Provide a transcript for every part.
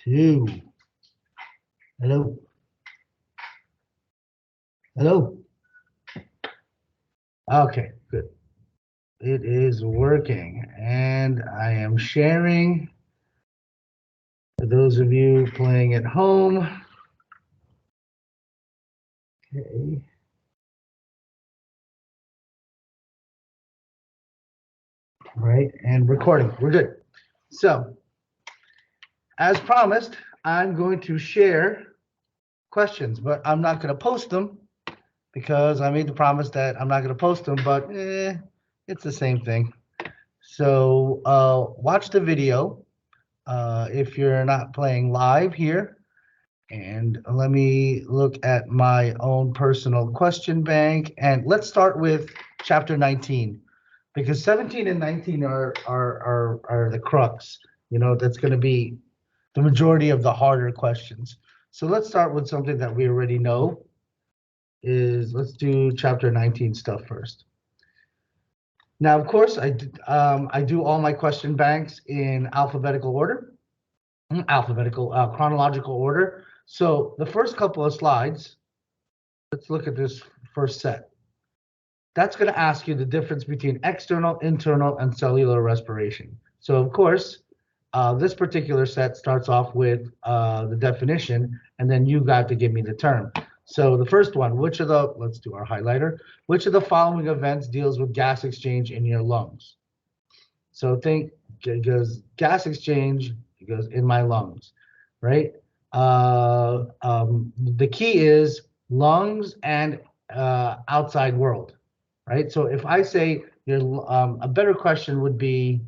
2. Hello. Hello. Okay, good. It is working, and I am sharing for those of you playing at home. Okay. Right, and recording. We're good. So, as promised, I'm going to share questions, but I'm not going to post them because I made the promise that I'm not going to post them, but it's the same thing. So watch the video if you're not playing live here. And let me look at my own personal question bank. And let's start with chapter 19, because 17 and 19 are the crux. You know, that's going to be the majority of the harder questions. So let's start with something that we already know. Let's do chapter 19 stuff first. Now, of course, I do all my question banks in alphabetical order, chronological order. So the first couple of slides, let's look at this first set. That's going to ask you the difference between external, internal, and cellular respiration. So, of course, this particular set starts off with the definition, and then you got to give me the term. So the first one, let's do our highlighter. Which of the following events deals with gas exchange in your lungs? So think, it goes gas exchange, it goes in my lungs, right? The key is lungs and outside world, right? So if I say a better question would be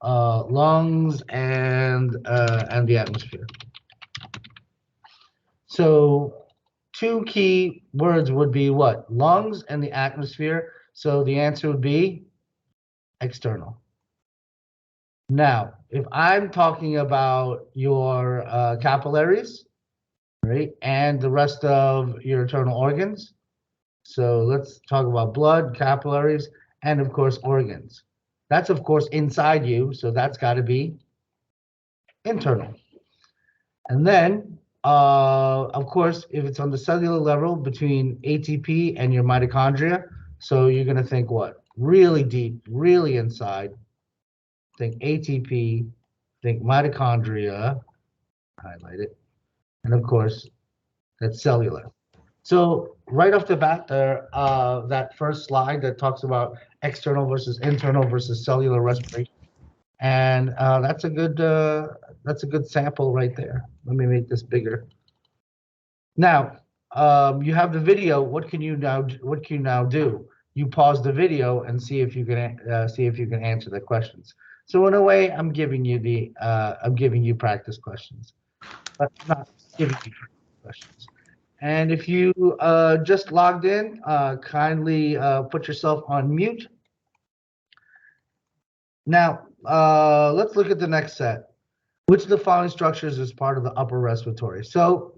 lungs and the atmosphere. So two key words would be what? Lungs and the atmosphere. So the answer would be external. Now, if I'm talking about your capillaries, right, and the rest of your internal organs, so let's talk about blood, capillaries, and of course organs. That's of course inside you, so that's got to be internal. And then, of course, if it's on the cellular level between ATP and your mitochondria, so you're going to think what? Really deep, really inside. Think ATP, think mitochondria, highlight it, and of course, that's cellular. So right off the bat there, that first slide that talks about external versus internal versus cellular respiration, and that's a good sample right there. Let me make this bigger. Now, you have the video. What can you now do? You pause the video and see if you can answer the questions. So in a way, I'm giving you practice questions, but I'm not giving you questions. And if you just logged in, kindly put yourself on mute. Now, let's look at the next set. Which of the following structures is part of the upper respiratory? So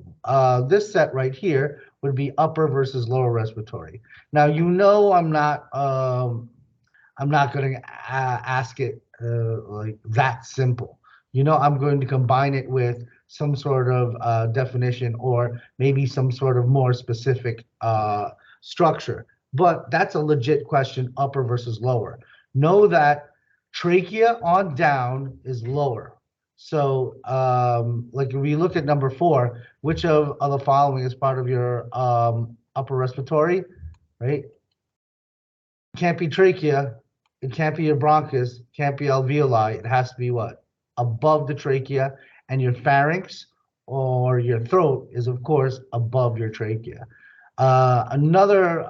this set right here would be upper versus lower respiratory. Now, you know I'm not going to ask it like that simple. You know, I'm going to combine it with some sort of definition or maybe some sort of more specific structure. But that's a legit question, upper versus lower. Know that trachea on down is lower. So like if we look at number 4, which of the following is part of your upper respiratory, right? Can't be trachea. It can't be your bronchus, can't be alveoli. It has to be what? Above the trachea, and your pharynx or your throat is, of course, above your trachea. Another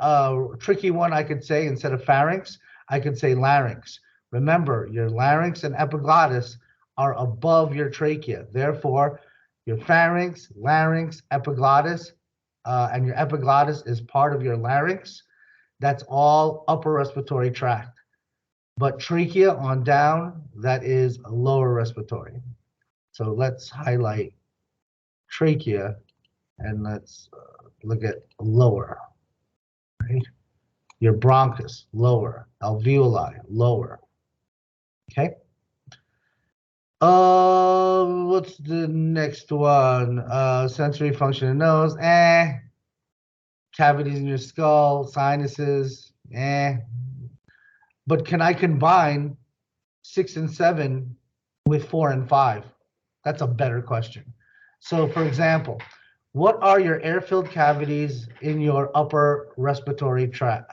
tricky one I could say, instead of pharynx, I could say larynx. Remember, your larynx and epiglottis are above your trachea. Therefore, your pharynx, larynx, epiglottis, and your epiglottis is part of your larynx. That's all upper respiratory tract. But trachea on down, that is lower respiratory. So let's highlight trachea and let's look at lower, right? Your bronchus, lower. Alveoli, lower. Okay? What's the next one? Sensory function in nose, cavities in your skull, sinuses, But can I combine 6 and 7 with 4 and 5? That's a better question. So, for example, what are your air-filled cavities in your upper respiratory tract?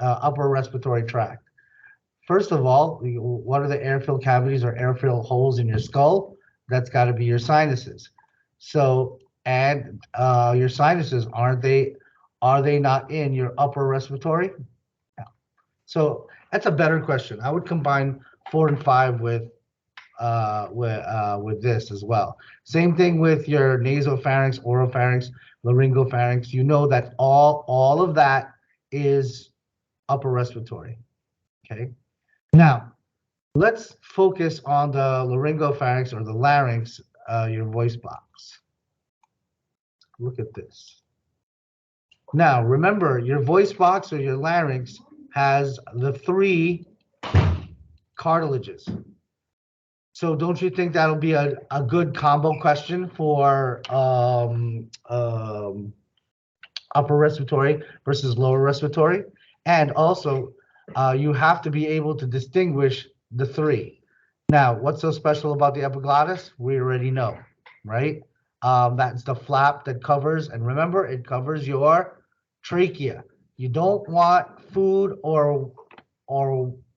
First of all, what are the air-filled cavities or air-filled holes in your skull? That's got to be your sinuses. So, and your sinuses, are they not in your upper respiratory? No. So that's a better question. I would combine 4 and 5 with this as well. Same thing with your nasopharynx, oropharynx, laryngopharynx. You know that all of that is upper respiratory. Okay. Now, let's focus on the laryngopharynx or the larynx, your voice box. Look at this. Now, remember, your voice box or your larynx has the 3 cartilages. So don't you think that'll be a good combo question for upper respiratory versus lower respiratory? And also, you have to be able to distinguish the 3. Now, what's so special about the epiglottis? We already know, right? That's the flap that covers, and remember, it covers your trachea. You don't want food or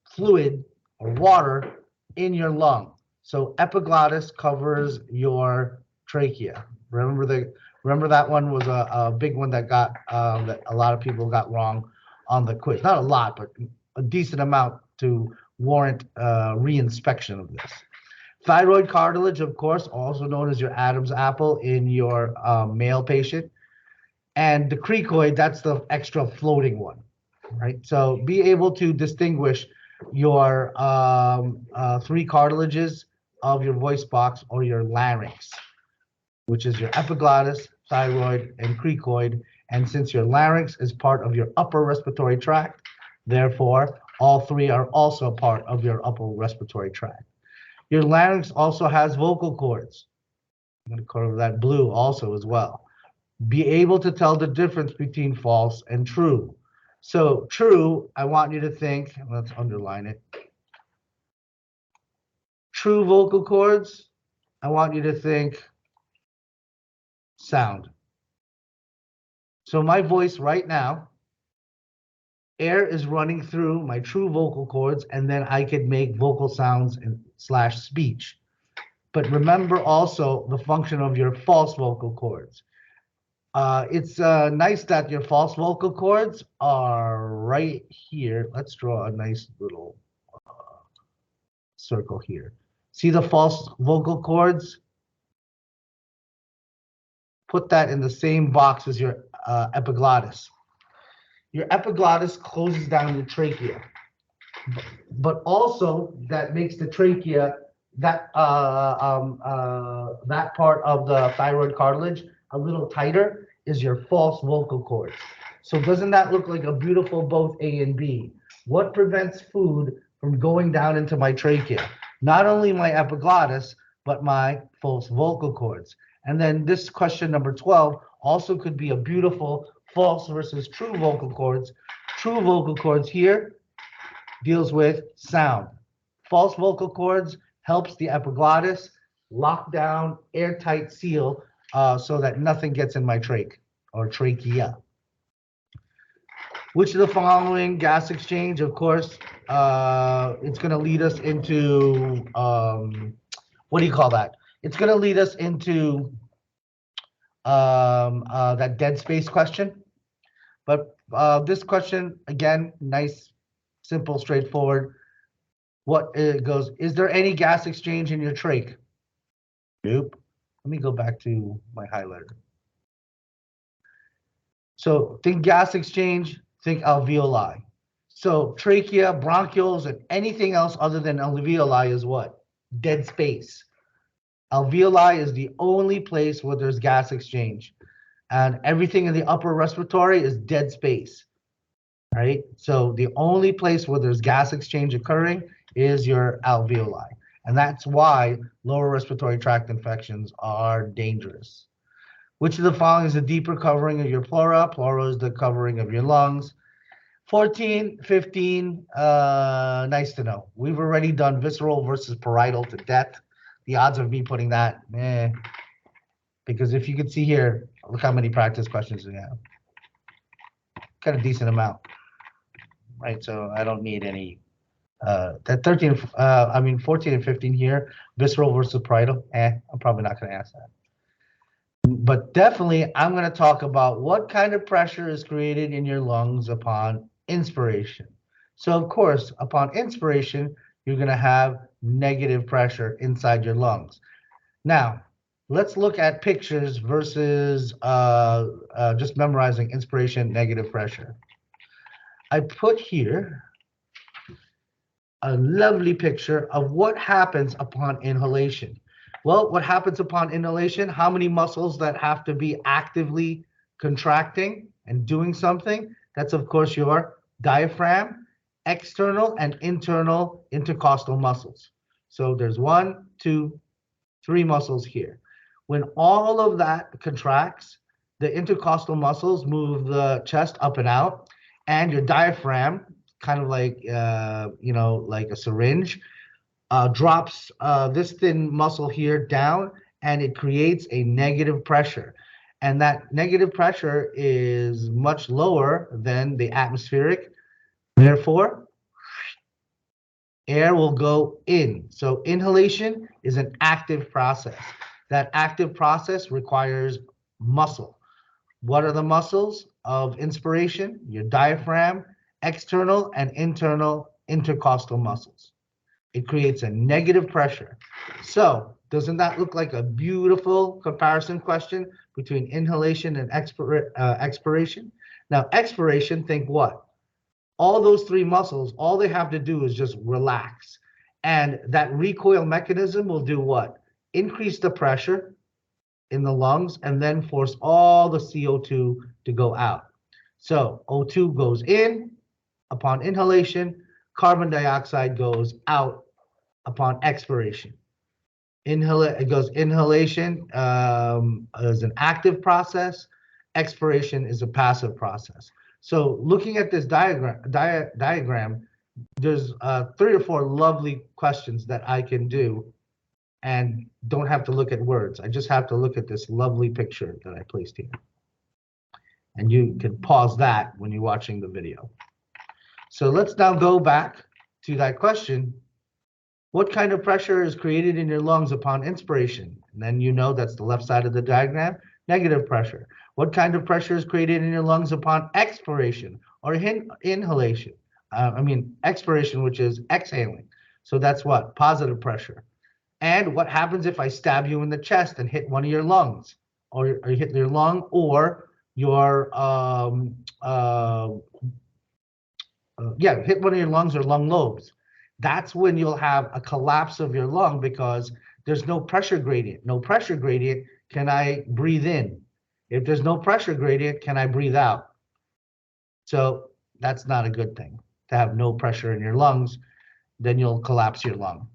fluid or water in your lung. So epiglottis covers your trachea. Remember that one was a big one that got that a lot of people got wrong on the quiz. Not a lot, but a decent amount to warrant reinspection of this. Thyroid cartilage, of course, also known as your Adam's apple in your male patient. And the cricoid, that's the extra floating one, right? So be able to distinguish your 3 cartilages of your voice box or your larynx, which is your epiglottis, thyroid, and cricoid. And since your larynx is part of your upper respiratory tract, therefore, all 3 are also part of your upper respiratory tract. Your larynx also has vocal cords. I'm going to cover that blue also as well. Be able to tell the difference between false and true. So true, I want you to think, let's underline it. True vocal cords, I want you to think sound. So my voice right now, air is running through my true vocal cords, and then I could make vocal sounds and / speech. But remember also the function of your false vocal cords. It's nice that your false vocal cords are right here. Let's draw a nice little circle here. See the false vocal cords? Put that in the same box as your epiglottis. Your epiglottis closes down your trachea, but also that makes the trachea, that part of the thyroid cartilage a little tighter is your false vocal cords. So doesn't that look like a beautiful both A and B? What prevents food from going down into my trachea? Not only my epiglottis, but my false vocal cords. And then this question number 12 also could be a beautiful false versus true vocal cords. True vocal cords here deals with sound. False vocal cords helps the epiglottis lock down, airtight seal, so that nothing gets in my trach or trachea. Which of the following gas exchange, of course, it's going to lead us into, what do you call that? It's going to lead us into that dead space question. But this question, again, nice, simple, straightforward. What it goes, is there any gas exchange in your trach? Nope. Let me go back to my highlighter. So think gas exchange, think alveoli. So trachea, bronchioles, and anything else other than alveoli is what? Dead space. Alveoli is the only place where there's gas exchange. And everything in the upper respiratory is dead space. Right? So the only place where there's gas exchange occurring is your alveoli. And that's why lower respiratory tract infections are dangerous. Which of the following is a deeper covering of your pleura? Pleura is the covering of your lungs. 14, 15, nice to know. We've already done visceral versus parietal to death. The odds of me putting that, because if you can see here, look how many practice questions we have. Got a decent amount, right? So I don't need any. That 14 and 15 here, visceral versus parietal, I'm probably not going to ask that. But definitely, I'm going to talk about what kind of pressure is created in your lungs upon inspiration. So, of course, upon inspiration, you're going to have negative pressure inside your lungs. Now, let's look at pictures versus just memorizing inspiration, negative pressure. I put here a lovely picture of what happens upon inhalation. Well, what happens upon inhalation? How many muscles that have to be actively contracting and doing something? That's, of course, your diaphragm, external and internal intercostal muscles. So there's 1, 2, 3 muscles here. When all of that contracts, the intercostal muscles move the chest up and out, and your diaphragm, kind of like, like a syringe, drops this thin muscle here down, and it creates a negative pressure. And that negative pressure is much lower than the atmospheric. Therefore, air will go in. So inhalation is an active process. That active process requires muscle. What are the muscles of inspiration? Your diaphragm, external and internal intercostal muscles. It creates a negative pressure. So doesn't that look like a beautiful comparison question between inhalation and expiration? Now, expiration, think what? All those 3 muscles, all they have to do is just relax. And that recoil mechanism will do what? Increase the pressure in the lungs and then force all the CO2 to go out. So O2 goes in upon inhalation, carbon dioxide goes out upon expiration. Inhalation is an active process. Expiration is a passive process. So looking at this diagram, there's 3 or 4 lovely questions that I can do and don't have to look at words. I just have to look at this lovely picture that I placed here. And you can pause that when you're watching the video. So let's now go back to that question. What kind of pressure is created in your lungs upon inspiration? And then you know that's the left side of the diagram, negative pressure. What kind of pressure is created in your lungs upon expiration or inhalation? Expiration, which is exhaling. So that's what? Positive pressure. And what happens if I stab you in the chest and hit one of your lungs, or hit your lung, or your hit one of your lungs or lung lobes? That's when you'll have a collapse of your lung because there's no pressure gradient. No pressure gradient, can I breathe in? If there's no pressure gradient, can I breathe out? So that's not a good thing to have no pressure in your lungs. Then you'll collapse your lung.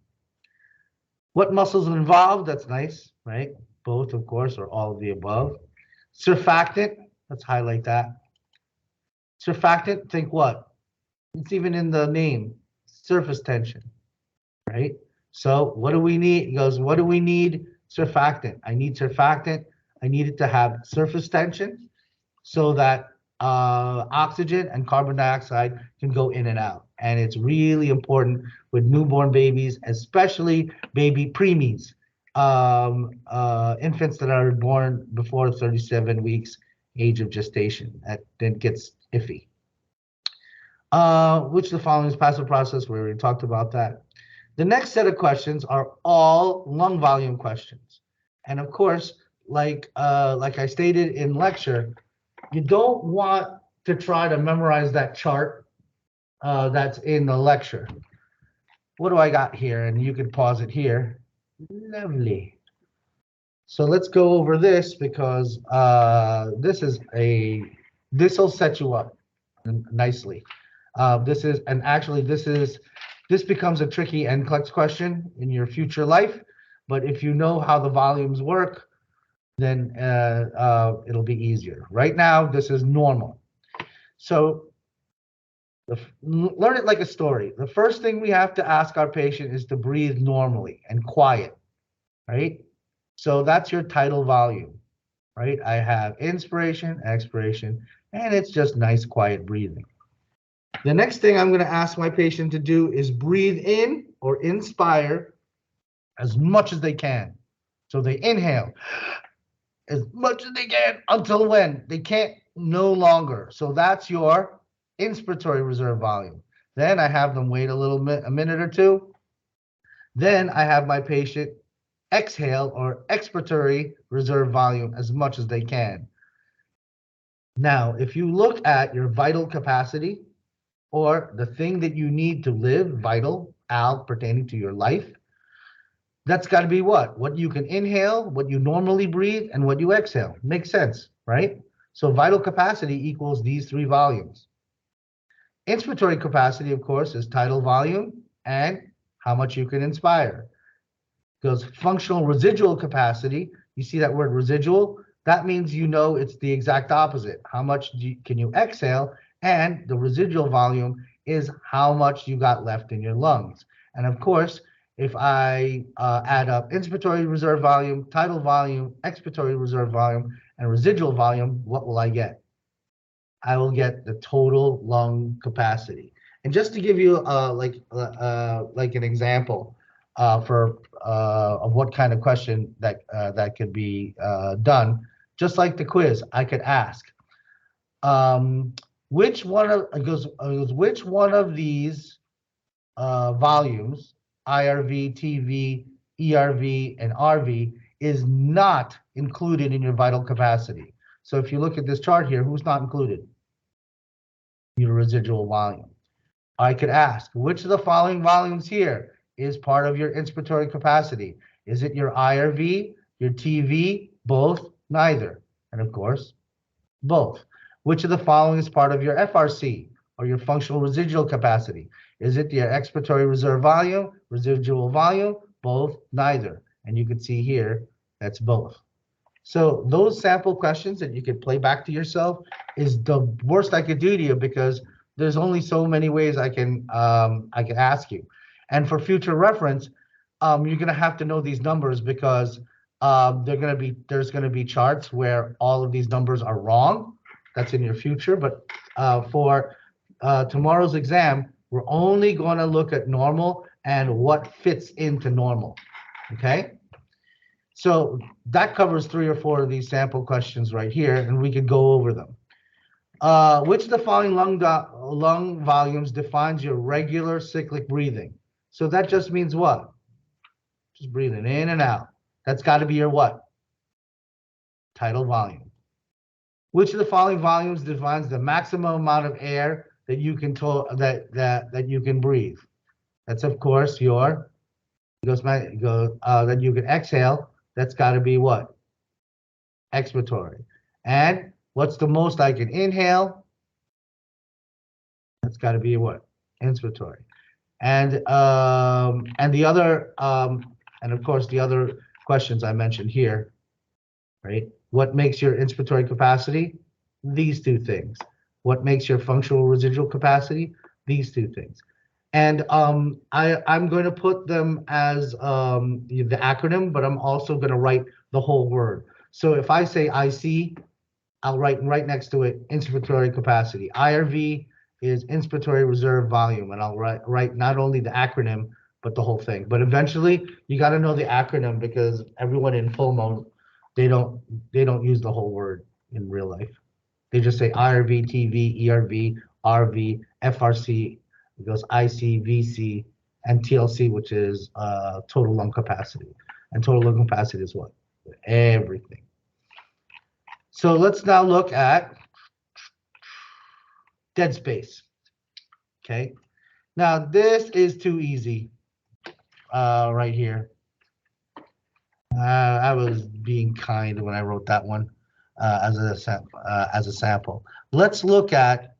What muscles are involved? That's nice, right? Both, of course, or all of the above. Surfactant, let's highlight that. Surfactant, think what? It's even in the name, surface tension, right? So what do we need? He goes, what do we need? Surfactant. I need surfactant. I need it to have surface tension so that oxygen and carbon dioxide can go in and out. And it's really important with newborn babies, especially baby preemies, infants that are born before 37 weeks age of gestation. That then gets iffy. Which of the following is passive process? We already talked about that. The next set of questions are all lung volume questions. And of course, like I stated in lecture, you don't want to try to memorize that chart that's in the lecture. What do I got here? And you can pause it here. Lovely. So let's go over this because this will set you up nicely. This is This becomes a tricky NCLEX question in your future life, but if you know how the volumes work, then it'll be easier. Right now, this is normal. So learn it like a story. The first thing we have to ask our patient is to breathe normally and quiet, right? So that's your tidal volume, right? I have inspiration, expiration, and it's just nice, quiet breathing. The next thing I'm going to ask my patient to do is breathe in or inspire as much as they can. So they inhale as much as they can until when? They can't no longer. So that's your inspiratory reserve volume. Then I have them wait a minute or two. Then I have my patient exhale or expiratory reserve volume as much as they can. Now, if you look at your vital capacity or the thing that you need to live, vital, pertaining to your life, that's got to be what you can inhale, what you normally breathe, and what you exhale. Makes sense, right? So vital capacity equals these three volumes. Inspiratory capacity, of course, is tidal volume and how much you can inspire. Because functional residual capacity, you see that word residual? That means you know it's the exact opposite. How much can you exhale? And the residual volume is how much you got left in your lungs. And of course, if I add up inspiratory reserve volume, tidal volume, expiratory reserve volume, and residual volume, what will I get? I will get the total lung capacity. And just to give you like an example of what kind of question that could be done, just like the quiz, I could ask, which one of these volumes, IRV, TV, ERV, and RV, is not included in your vital capacity? So if you look at this chart here, who's not included? Your residual volume. I could ask, which of the following volumes here is part of your inspiratory capacity? Is it your IRV, your TV, both, neither? And of course, both. Which of the following is part of your FRC, or your functional residual capacity? Is it your expiratory reserve volume, residual volume, both, neither? And you can see here, that's both. So those sample questions that you could play back to yourself is the worst I could do to you, because there's only so many ways I can ask you. And for future reference, you're gonna have to know these numbers, because there's gonna be charts where all of these numbers are wrong. That's in your future, but for tomorrow's exam, we're only going to look at normal and what fits into normal. Okay. So that covers 3 or 4 of these sample questions right here, and we could go over them. Which of the following lung volumes defines your regular cyclic breathing? So that just means what? Just breathing in and out. That's got to be your what? Tidal volume. Which of the following volumes defines the maximum amount of air that you can that you can breathe? That's of course your that you can exhale. That's got to be what? Expiratory. And what's the most I can inhale? That's got to be what? Inspiratory. And the other and of course the other questions I mentioned here, right? What makes your inspiratory capacity? These two things. What makes your functional residual capacity? These two things. And I'm going to put them as the acronym, but I'm also going to write the whole word. So if I say IC, I'll write right next to it inspiratory capacity. IRV is inspiratory reserve volume, and I'll write not only the acronym but the whole thing. But eventually, you got to know the acronym, because everyone in full mode, they don't use the whole word in real life. They just say IRV, TV, ERV, RV, FRC. It goes IC, VC, and TLC, which is total lung capacity. And total lung capacity is what? Everything. So let's now look at dead space. Okay. Now this is too easy right here. I was being kind when I wrote that one as a sample. Let's look at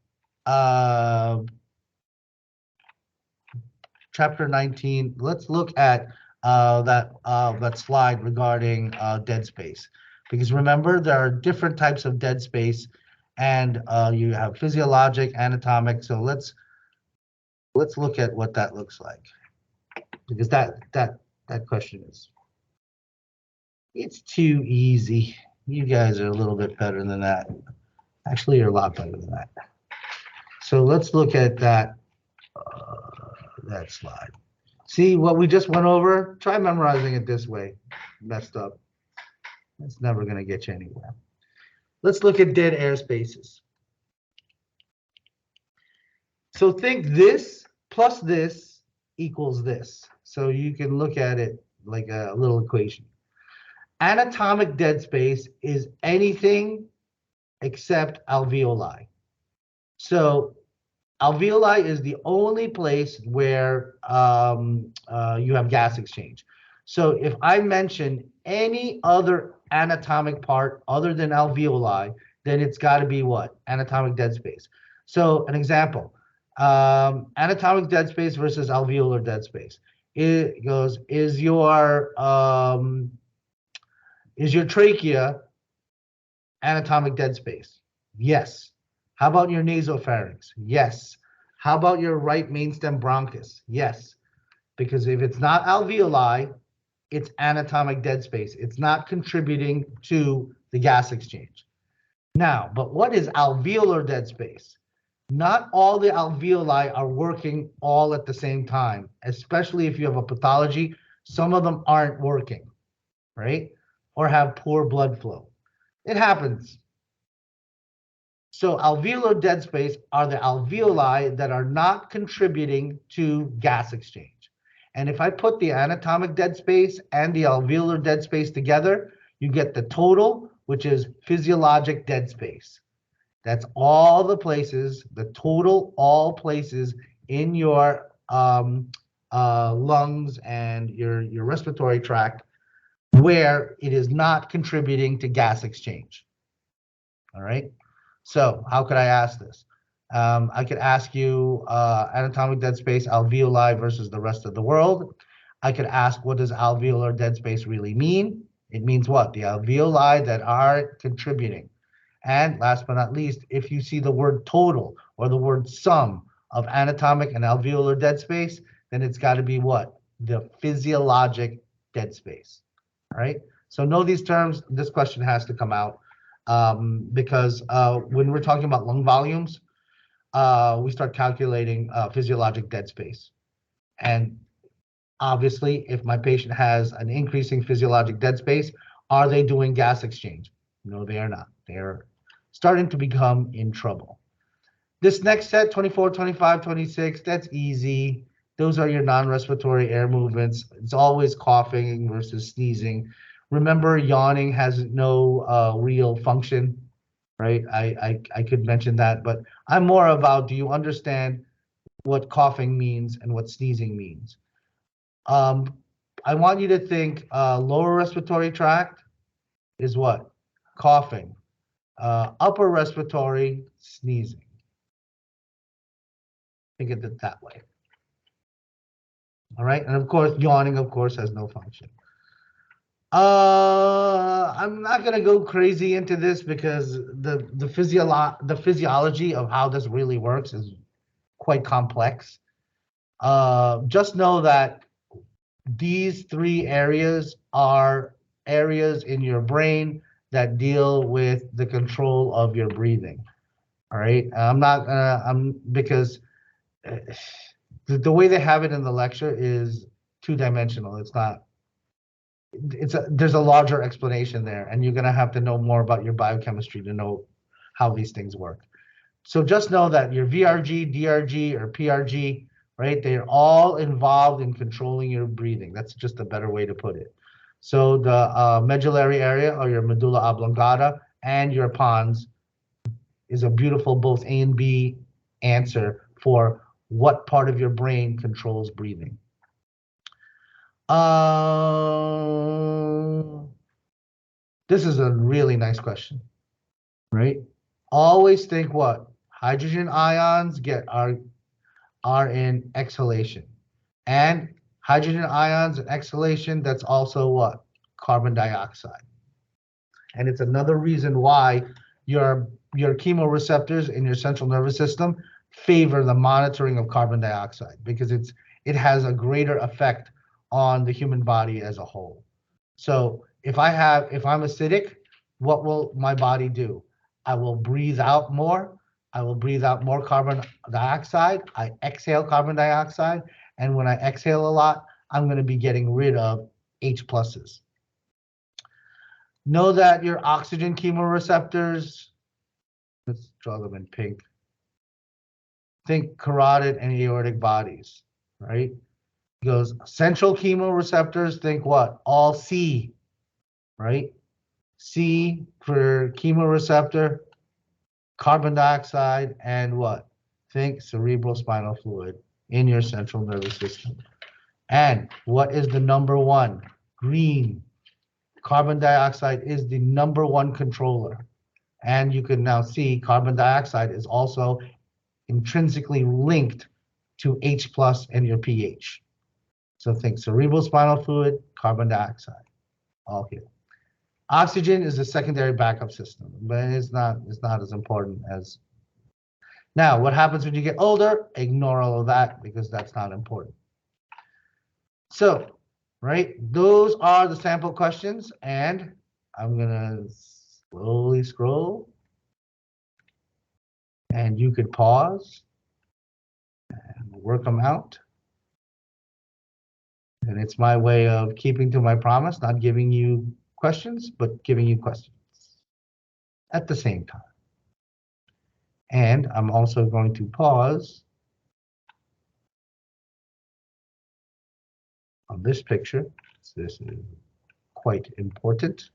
chapter 19. Let's look at that slide regarding dead space, because remember there are different types of dead space, and you have physiologic, anatomic. So let's look at what that looks like, because that question is, it's too easy. You guys are a little bit better than that. Actually, you're a lot better than that. So let's look at that slide. See what we just went over? Try memorizing it this way. Messed up. It's never going to get you anywhere. Let's look at dead air spaces. So think this plus this equals this. So you can look at it like a little equation. Anatomic dead space is anything except alveoli. So alveoli is the only place where you have gas exchange. So if I mention any other anatomic part other than alveoli, then it's got to be what? Anatomic dead space. So an example, anatomic dead space versus alveolar dead space. It goes, is your trachea anatomic dead space? Yes. How about your nasopharynx? Yes. How about your right mainstem bronchus? Yes. Because if it's not alveoli, it's anatomic dead space. It's not contributing to the gas exchange. Now, but what is alveolar dead space? Not all the alveoli are working all at the same time, especially if you have a pathology. Some of them aren't working, right? Or have poor blood flow. It happens. So alveolar dead space are the alveoli that are not contributing to gas exchange. And if I put the anatomic dead space and the alveolar dead space together, you get the total, which is physiologic dead space. That's all the places, the total, all places in your lungs and your respiratory tract where it is not contributing to gas exchange. All right. So how could I ask this? I could ask you anatomic dead space, alveoli versus the rest of the world. I could ask, what does alveolar dead space really mean? It means what? The alveoli that are contributing. And last but not least, if you see the word total or the word sum of anatomic and alveolar dead space, then it's got to be what? The physiologic dead space. All right. So know these terms. This question has to come out. Because when we're talking about lung volumes, we start calculating physiologic dead space. And obviously, if my patient has an increasing physiologic dead space, are they doing gas exchange? No, they are not. They're starting to become in trouble. This next set, 24, 25, 26, that's easy. Those are your non-respiratory air movements. It's always coughing versus sneezing. Remember, yawning has no real function, right? I could mention that, but I'm more about, do you understand what coughing means and what sneezing means? I want you to think lower respiratory tract is what? Coughing. Upper respiratory, sneezing. Think of it that way. All right, and of course, yawning, of course, has no function. I'm not gonna go crazy into this because the physiology of how this really works is quite complex. Just know that these three areas are areas in your brain that deal with the control of your breathing. All right, because the way they have it in the lecture is two-dimensional. It's not. There's a larger explanation there, and you're gonna have to know more about your biochemistry to know how these things work. So just know that your VRG, DRG, or PRG, right? They're all involved in controlling your breathing. That's just a better way to put it. So the medullary area, or your medulla oblongata, and your pons is a beautiful both A and B answer for what part of your brain controls breathing. This is a really nice question, right? Always think what? Hydrogen ions are in exhalation. And hydrogen ions and exhalation, that's also what? Carbon dioxide. And it's another reason why your chemoreceptors in your central nervous system favor the monitoring of carbon dioxide because it has a greater effect on the human body as a whole. So if I'm acidic, what will my body do? I will breathe out more. I will breathe out more carbon dioxide. I exhale carbon dioxide. And when I exhale a lot, I'm going to be getting rid of H pluses. Know that your oxygen chemoreceptors, let's draw them in pink. Think carotid and aortic bodies, right? It goes central chemoreceptors, think what? All C, right? C for chemoreceptor, carbon dioxide, and what? Think cerebral spinal fluid in your central nervous system. And what is the number one? Green. Carbon dioxide is the number one controller. And you can now see carbon dioxide is also intrinsically linked to H plus and your pH. So think cerebral spinal fluid, carbon dioxide, all here. Oxygen is a secondary backup system, but it's not as important as. Now, what happens when you get older? Ignore all of that because that's not important. So, right, those are the sample questions, and I'm gonna slowly scroll, and you could pause and work them out. And it's my way of keeping to my promise, not giving you questions, but giving you questions at the same time. And I'm also going to pause on this picture. So this is quite important.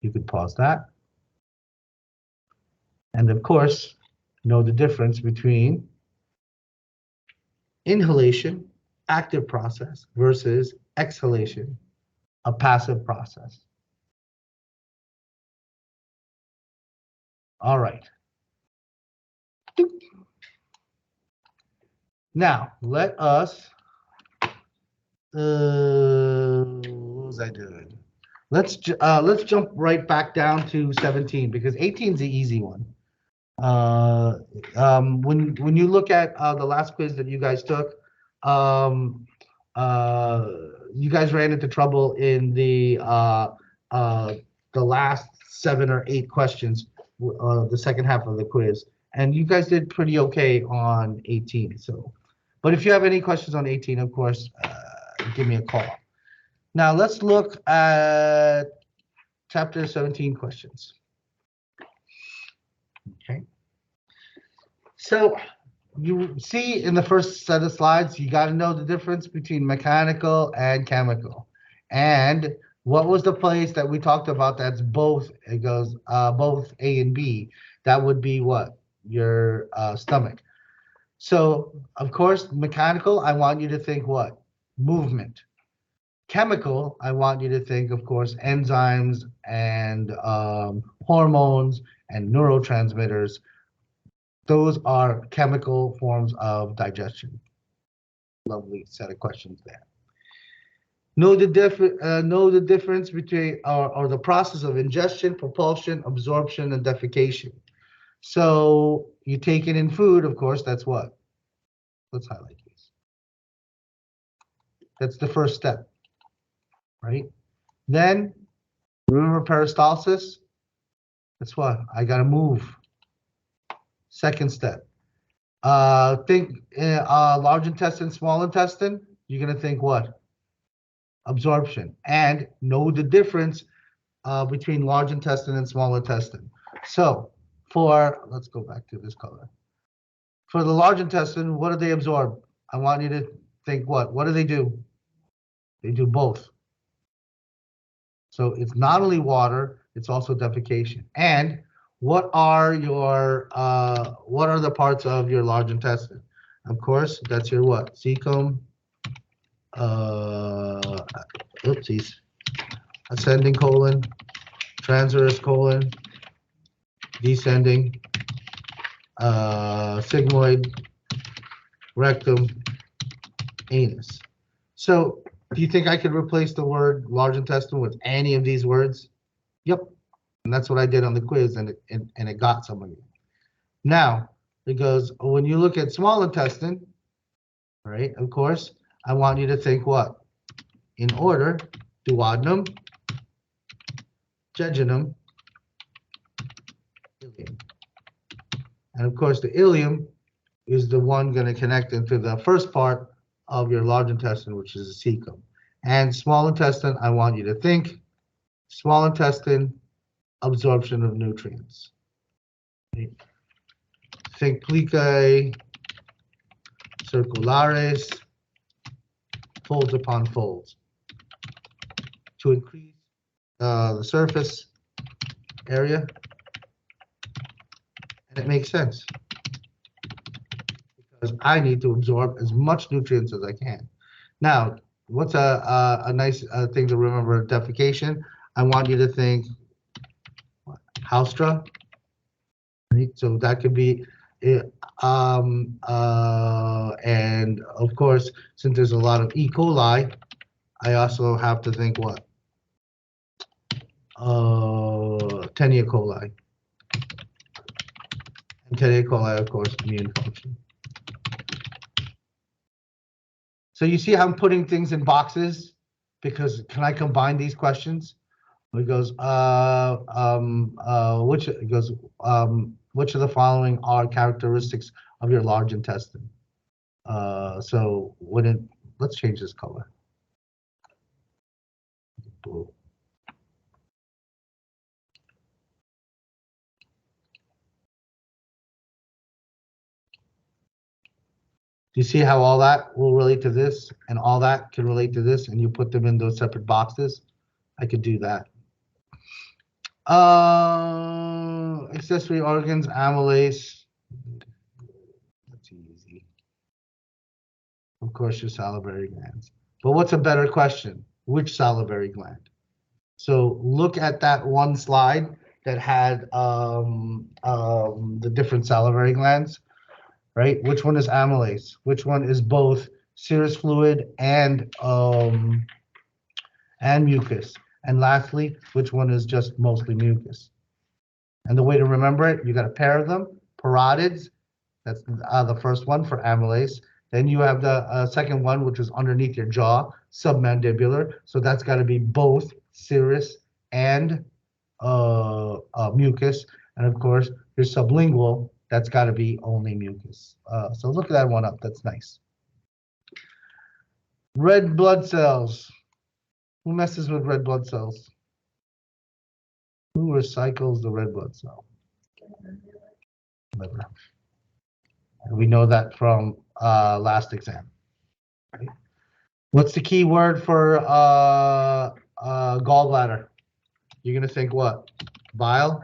You could pause that. And of course, know the difference between inhalation, active process, versus exhalation, a passive process. All right. Now, let us, what was I doing? Let's jump right back down to 17 because 18 is the easy one. When you look at the last quiz that you guys took, you guys ran into trouble in the last 7 or 8 questions, the second half of the quiz, and you guys did pretty okay on 18. So, but if you have any questions on 18, of course, give me a call. Now let's look at chapter 17 questions. Okay. So you see in the first set of slides, you got to know the difference between mechanical and chemical. And what was the place that we talked about that's both? It goes both A and B. That would be what? Your stomach. So, of course, mechanical, I want you to think what? Movement. Chemical, I want you to think, of course, enzymes and hormones and neurotransmitters. Those are chemical forms of digestion. Lovely set of questions there. Know the difference between or the process of ingestion, propulsion, absorption, and defecation. So you take it in food, of course, that's what? Let's highlight these. That's the first step, right? Then, remember peristalsis? That's what? I got to move. Second step. Think large intestine, small intestine. You're going to think what? Absorption. And know the difference between large intestine and small intestine. So let's go back to this color. For the large intestine, what do they absorb? I want you to think what? What do? They do both. So it's not only water, it's also defecation. And what are the parts of your large intestine? Of course, that's your what? Cecum, oopsies, ascending colon, transverse colon, descending, sigmoid, rectum, anus. So do you think I could replace the word large intestine with any of these words? Yep. And that's what I did on the quiz, and it got somebody. Now, it goes, when you look at small intestine, right, of course, I want you to think what? In order, duodenum, jejunum, ileum. And of course, the ileum is the one going to connect into the first part of your large intestine, which is the cecum. And small intestine, I want you to think small intestine, absorption of nutrients. Think plicae circulares, folds upon folds, to increase the surface area. And it makes sense, because I need to absorb as much nutrients as I can. Now, what's a nice thing to remember? Defecation. I want you to think haustra. Right? So that could be, and of course, since there's a lot of E. coli, I also have to think what? Tenia coli. And Tenia coli, of course, immune function. So you see how I'm putting things in boxes? Because can I combine these questions? It goes, which of the following are characteristics of your large intestine? So let's change this color. Blue. Do you see how all that will relate to this, and all that can relate to this, and you put them in those separate boxes? I could do that. Accessory organs, amylase. That's easy. Of course, your salivary glands. But what's a better question? Which salivary gland? So look at that one slide that had the different salivary glands, right? Which one is amylase? Which one is both serous fluid and mucus? And lastly, which one is just mostly mucus? And the way to remember it, you got a pair of them, parotids. That's the first one for amylase. Then you have the second one, which is underneath your jaw, submandibular. So that's got to be both serous and mucus. And of course, your sublingual, that's got to be only mucus. So look that one up. That's nice. Red blood cells. Who messes with red blood cells? Who recycles the red blood cell? Liver. And we know that from last exam. Right? What's the key word for gallbladder? You're going to think what? Bile,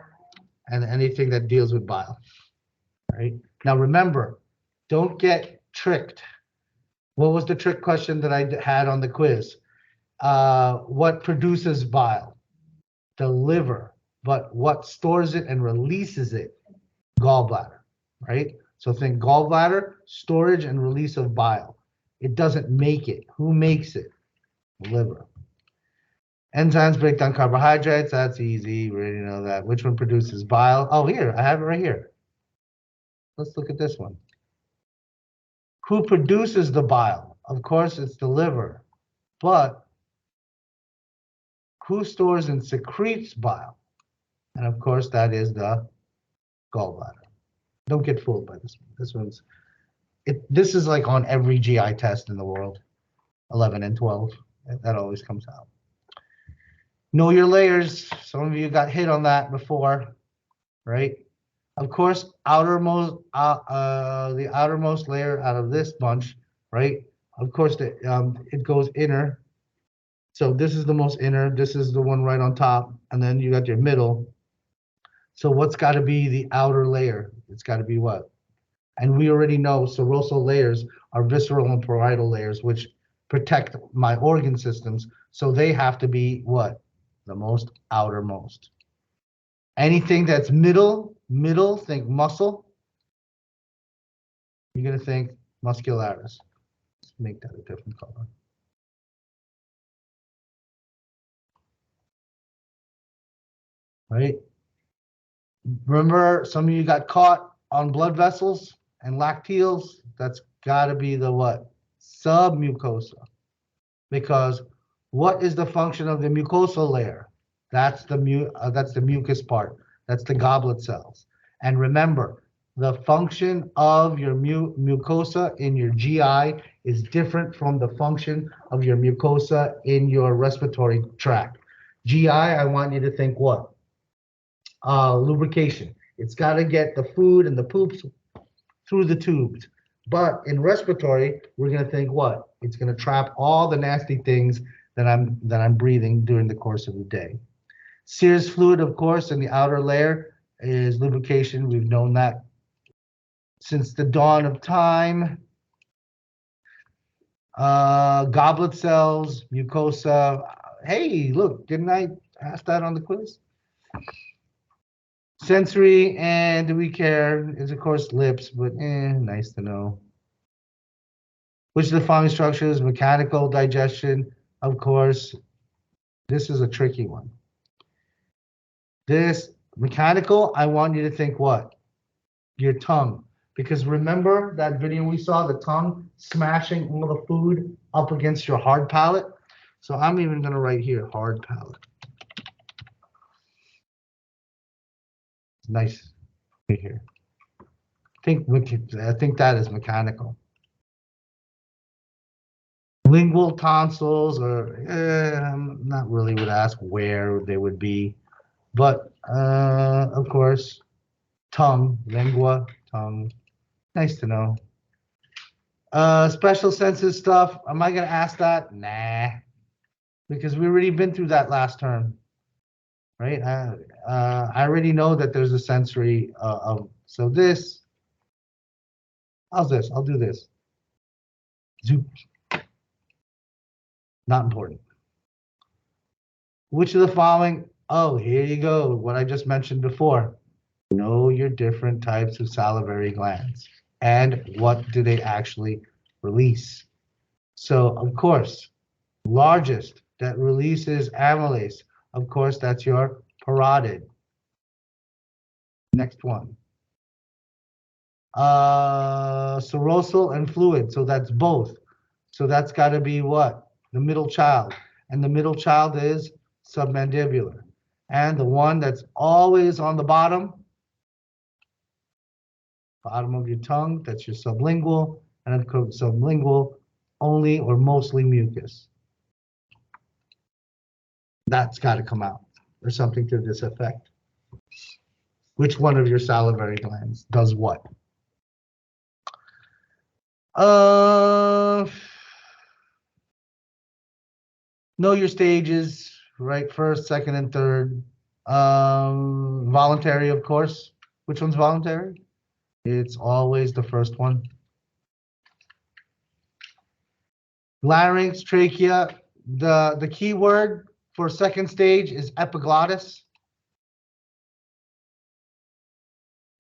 and anything that deals with bile. Right? Now remember, don't get tricked. What was the trick question that I had on the quiz? What produces bile? The liver. But what stores it and releases it? Gallbladder. Right? So think gallbladder, storage and release of bile. It doesn't make it. Who makes it? Liver. Enzymes break down carbohydrates. That's easy. We already know that. Which one produces bile? Oh, here. I have it right here. Let's look at this one. Who produces the bile? Of course, it's the liver. But who stores and secretes bile? And of course, that is the gallbladder. Don't get fooled by this one. This is like on every GI test in the world, 11 and 12. That always comes out. Know your layers. Some of you got hit on that before, right? Of course, the outermost layer out of this bunch, right? Of course, it goes inner. So this is the most inner. This is the one right on top, and then you got your middle. So what's got to be the outer layer? It's got to be what? And we already know serosal layers are visceral and parietal layers, which protect my organ systems. So they have to be what? The most outermost. Anything that's middle, think muscle. You're going to think muscularis. make that a different color. Right? Remember, some of you got caught on blood vessels and lacteals. That's got to be the what? Submucosa. Because what is the function of the mucosal layer? That's the mucus part. That's the goblet cells. And remember, the function of your mucosa in your GI is different from the function of your mucosa in your respiratory tract. GI, I want you to think what? Lubrication. It's got to get the food and the poops through the tubes. But in respiratory, we're going to think what? It's going to trap all the nasty things that I'm breathing during the course of the day. Serous fluid, of course, in the outer layer is lubrication. We've known that since the dawn of time. Goblet cells, mucosa. Hey, look, didn't I ask that on the quiz? Sensory, and do we care, is of course lips, but nice to know. Which of the following structures? Mechanical digestion, of course. This is a tricky one. This mechanical, I want you to think what? Your tongue. Because remember that video we saw, the tongue smashing all the food up against your hard palate? So I'm even going to write here, hard palate. Nice. Right here. I think that is mechanical. Lingual tonsils, or I'm not really would ask where they would be, but of course, tongue, lingua, tongue. Nice to know. Special senses stuff. Am I gonna ask that? Nah, because we already been through that last term, right? I already know that there's a sensory of. So this. How's this? I'll do this. Zoop. Not important. Which of the following? Oh, here you go. What I just mentioned before. Know your different types of salivary glands and what do they actually release. So, of course, largest that releases amylase. Of course, that's your parotid. Next one. Serosal and fluid. So that's both. So that's got to be what? The middle child. And the middle child is submandibular. And the one that's always on the bottom of your tongue, that's your sublingual. And of course, sublingual, only or mostly mucus. That's got to come out, or something to this effect. Which one of your salivary glands does what? Know your stages, right? First, second, and third. Voluntary, of course. Which one's voluntary? It's always the first one. Larynx, trachea. The key word for second stage is epiglottis.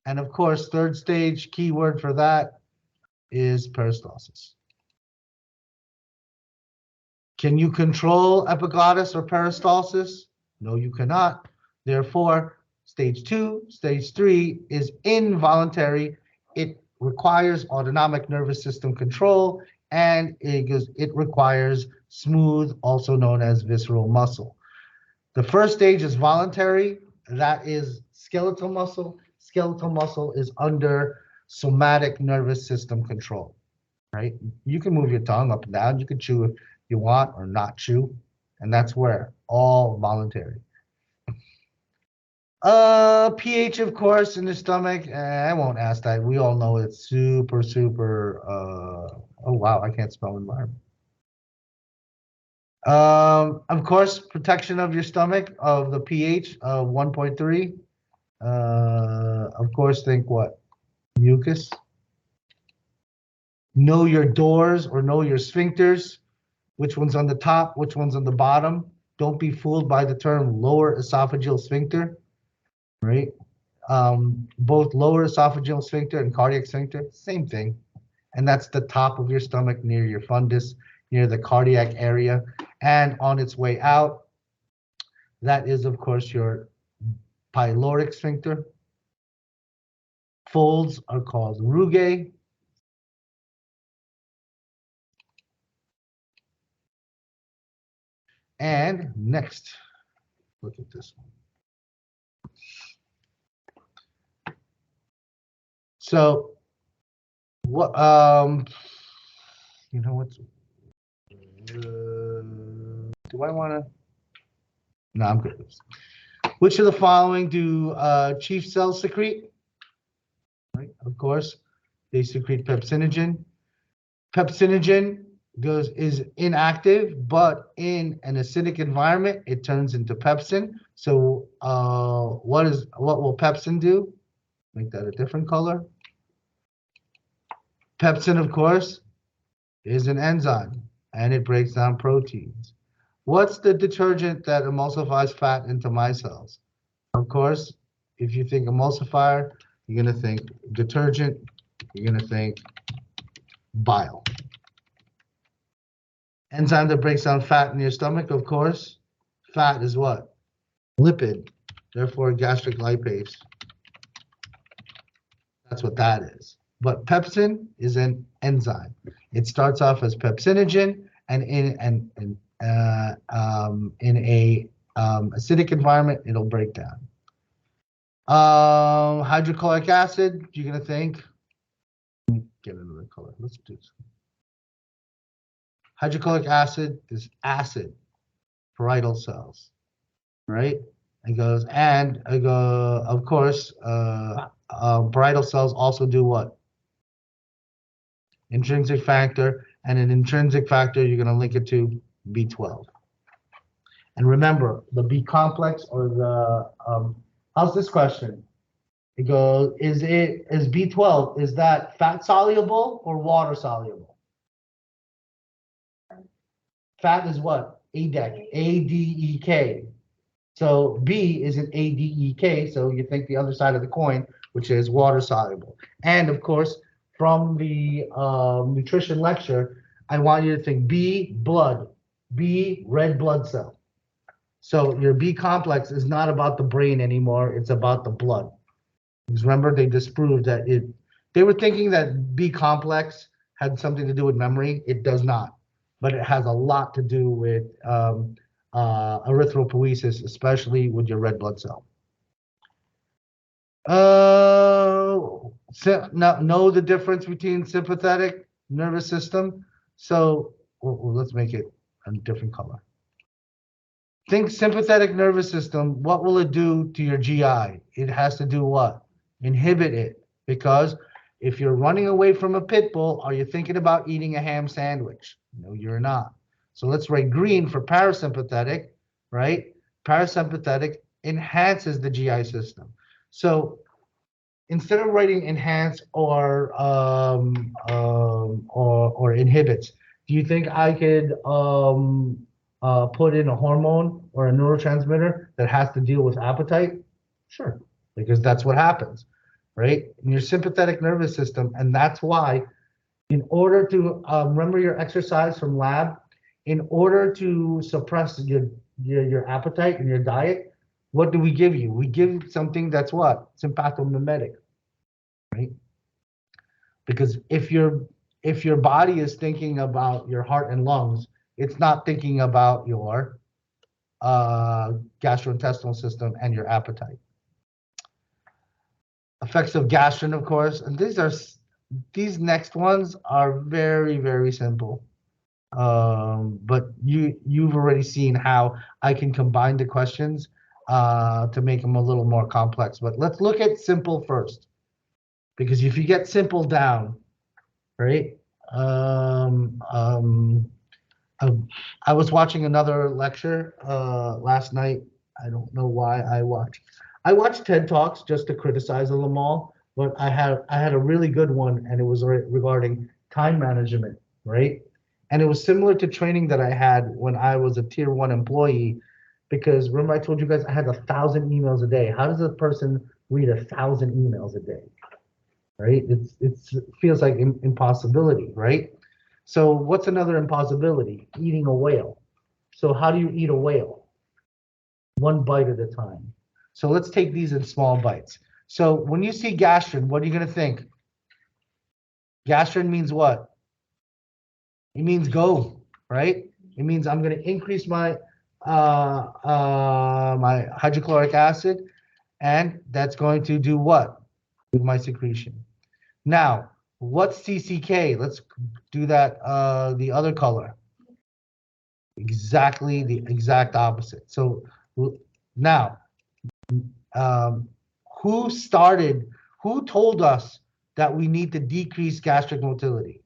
And of course, third stage key word for that is peristalsis. Can you control epiglottis or peristalsis? No, you cannot. Therefore, stage 2, stage 3 is involuntary. It requires autonomic nervous system control, and it requires smooth, also known as visceral muscle. The first stage is voluntary. That is skeletal muscle. Skeletal muscle is under somatic nervous system control, right? You can move your tongue up and down. You can chew if you want or not chew, and that's where all voluntary. pH, of course, in the stomach. I won't ask that. We all know it's super, super. Oh wow, I can't spell environment. Of course, protection of your stomach of the pH of 1.3. Of course, think what? Mucus. Know your doors or know your sphincters. Which one's on the top? Which one's on the bottom? Don't be fooled by the term lower esophageal sphincter, right? Both lower esophageal sphincter and cardiac sphincter, same thing. and that's the top of your stomach near your fundus, near the cardiac area. And on its way out, that is, of course, your pyloric sphincter. Folds are called rugae. And next, look at this one. So, what, you know what? Do I want to? No, I'm good. Which of the following do chief cells secrete? Right, of course, they secrete pepsinogen. Pepsinogen is inactive, but in an acidic environment, it turns into pepsin. So, what will pepsin do? Make that a different color. Pepsin, of course, is an enzyme, and it breaks down proteins. What's the detergent that emulsifies fat into micelles? Of course, if you think emulsifier, you're going to think detergent, you're going to think bile. Enzyme that breaks down fat in your stomach, of course. Fat is what? Lipid, therefore gastric lipase. That's what that is. But pepsin is an enzyme. It starts off as pepsinogen, and in a acidic environment, it'll break down. Hydrochloric acid, you're gonna think. Let me get another color. Let's do this. Hydrochloric acid is acid, parietal cells, right? It goes, and of course, parietal cells also do what? Intrinsic factor, and an intrinsic factor, you're going to link it to B12. And remember, the B complex, or the, how's this question? It goes, is B12, is that fat soluble or water soluble? Fat is what? ADEK, A-D-E-K. So B is an ADEK, so you think the other side of the coin, which is water soluble. And of course, from the nutrition lecture, I want you to think B, blood, B, red blood cell. So your B complex is not about the brain anymore, it's about the blood. Because remember, they disproved that they were thinking that B complex had something to do with memory. It does not, but it has a lot to do with erythropoiesis, especially with your red blood cell. Now know the difference between sympathetic nervous system. So let's make it a different color. Think sympathetic nervous system. What will it do to your GI? It has to do what? Inhibit it. Because if you're running away from a pit bull, are you thinking about eating a ham sandwich? No, you're not. So let's write green for parasympathetic, right? Parasympathetic enhances the GI system. So instead of writing enhance or inhibits, do you think I could put in a hormone or a neurotransmitter that has to deal with appetite? Sure, because that's what happens, right? In your sympathetic nervous system, and that's why, in order to remember your exercise from lab, in order to suppress your appetite and your diet, what do we give you? We give something that's what? Sympathomimetic, right? Because if your body is thinking about your heart and lungs, it's not thinking about your gastrointestinal system and your appetite. Effects of gastrin, of course, and these next ones are very, very simple. But you've already seen how I can combine the questions to make them a little more complex. But let's look at simple first, because if you get simple down, right? I was watching another lecture last night. I don't know why I watched TED Talks just to criticize them all, but I had a really good one, and it was regarding time management, right? And it was similar to training that I had when I was a tier 1 employee, because remember I told you guys I had 1,000 emails a day. How does a person read 1,000 emails a day? right? It feels like impossibility, right? So what's another impossibility? Eating a whale. So how do you eat a whale? One bite at a time. So let's take these in small bites. So when you see gastrin, what are you going to think? Gastrin means what? It means go, right? It means I'm going to increase my my hydrochloric acid, and that's going to do what with my secretion? Now, what's CCK? Let's do that the other color. Exactly the exact opposite. So now, um, who started, who told us that we need to decrease gastric motility,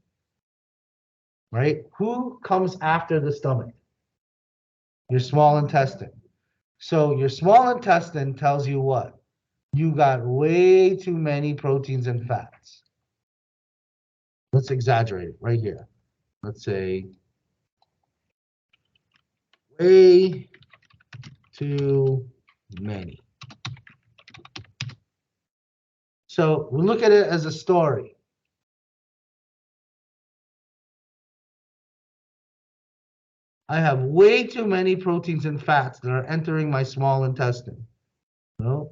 right? Who comes after the stomach? Your small intestine. So your small intestine tells you what? You got way too many proteins and fats. Let's exaggerate it right here. Let's say way too many. So we look at it as a story. I have way too many proteins and fats that are entering my small intestine. No.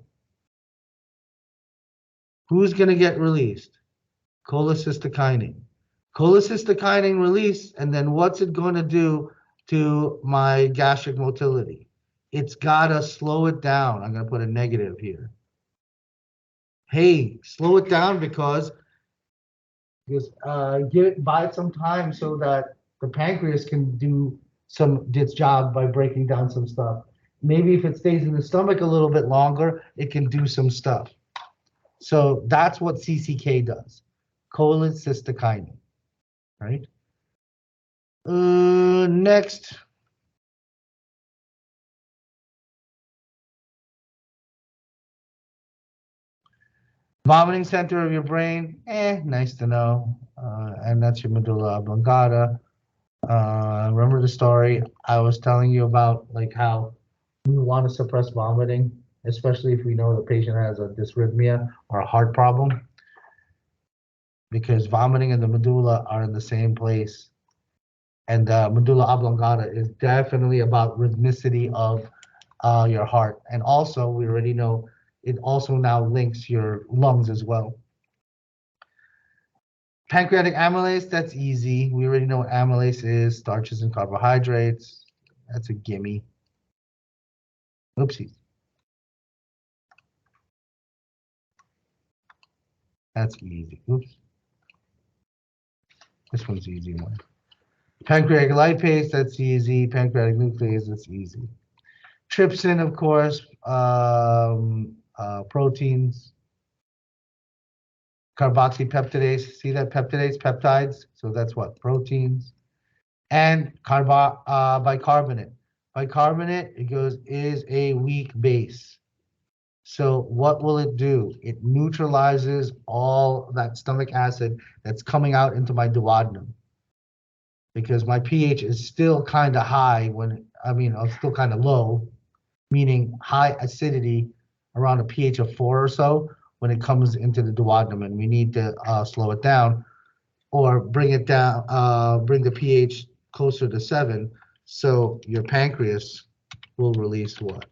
Who's going to get released? Cholecystokinin. Cholecystokinin release, and then what's it going to do to my gastric motility? It's got to slow it down. I'm going to put a negative here. Hey, slow it down because just give it, buy it some time so that the pancreas can do its job by breaking down some stuff. Maybe if it stays in the stomach a little bit longer, it can do some stuff. So that's what CCK does. Cholecystokinin, right? Next, vomiting center of your brain. Nice to know. And that's your medulla oblongata. Remember the story I was telling you about, like how we want to suppress vomiting, especially if we know the patient has a dysrhythmia or a heart problem, because vomiting and the medulla are in the same place. And the medulla oblongata is definitely about rhythmicity of your heart. And also, we already know it also now links your lungs as well. Pancreatic amylase, that's easy. We already know what amylase is, starches and carbohydrates. That's a gimme. Oopsies. That's easy. Oops. This one's the easy one. Pancreatic lipase, that's easy. Pancreatic nuclease, that's easy. Trypsin, of course, proteins. Carboxypeptidase, see that peptidase, peptides? So that's what? Proteins. And bicarbonate. Bicarbonate, it goes, is a weak base. So what will it do? It neutralizes all that stomach acid that's coming out into my duodenum, because my pH is still kind of high it's still kind of low, meaning high acidity around a pH of 4 or so when it comes into the duodenum, and we need to slow it down or bring it down, bring the pH closer to 7, so your pancreas will release what?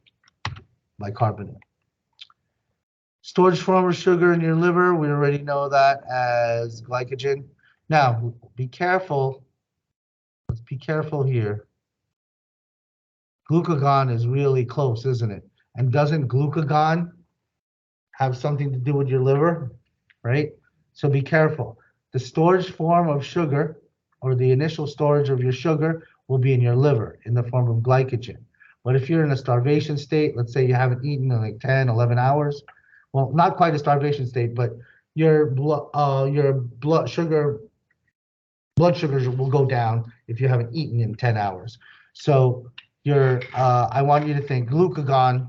Bicarbonate. Storage form of sugar in your liver, we already know that as glycogen. Now, be careful. Let's be careful here. Glucagon is really close, isn't it? And doesn't glucagon have something to do with your liver, right? So be careful. The storage form of sugar, or the initial storage of your sugar, will be in your liver in the form of glycogen. But if you're in a starvation state, let's say you haven't eaten in like 10, 11 hours, well, not quite a starvation state, but your blood sugars will go down if you haven't eaten in 10 hours. So I want you to think glucagon,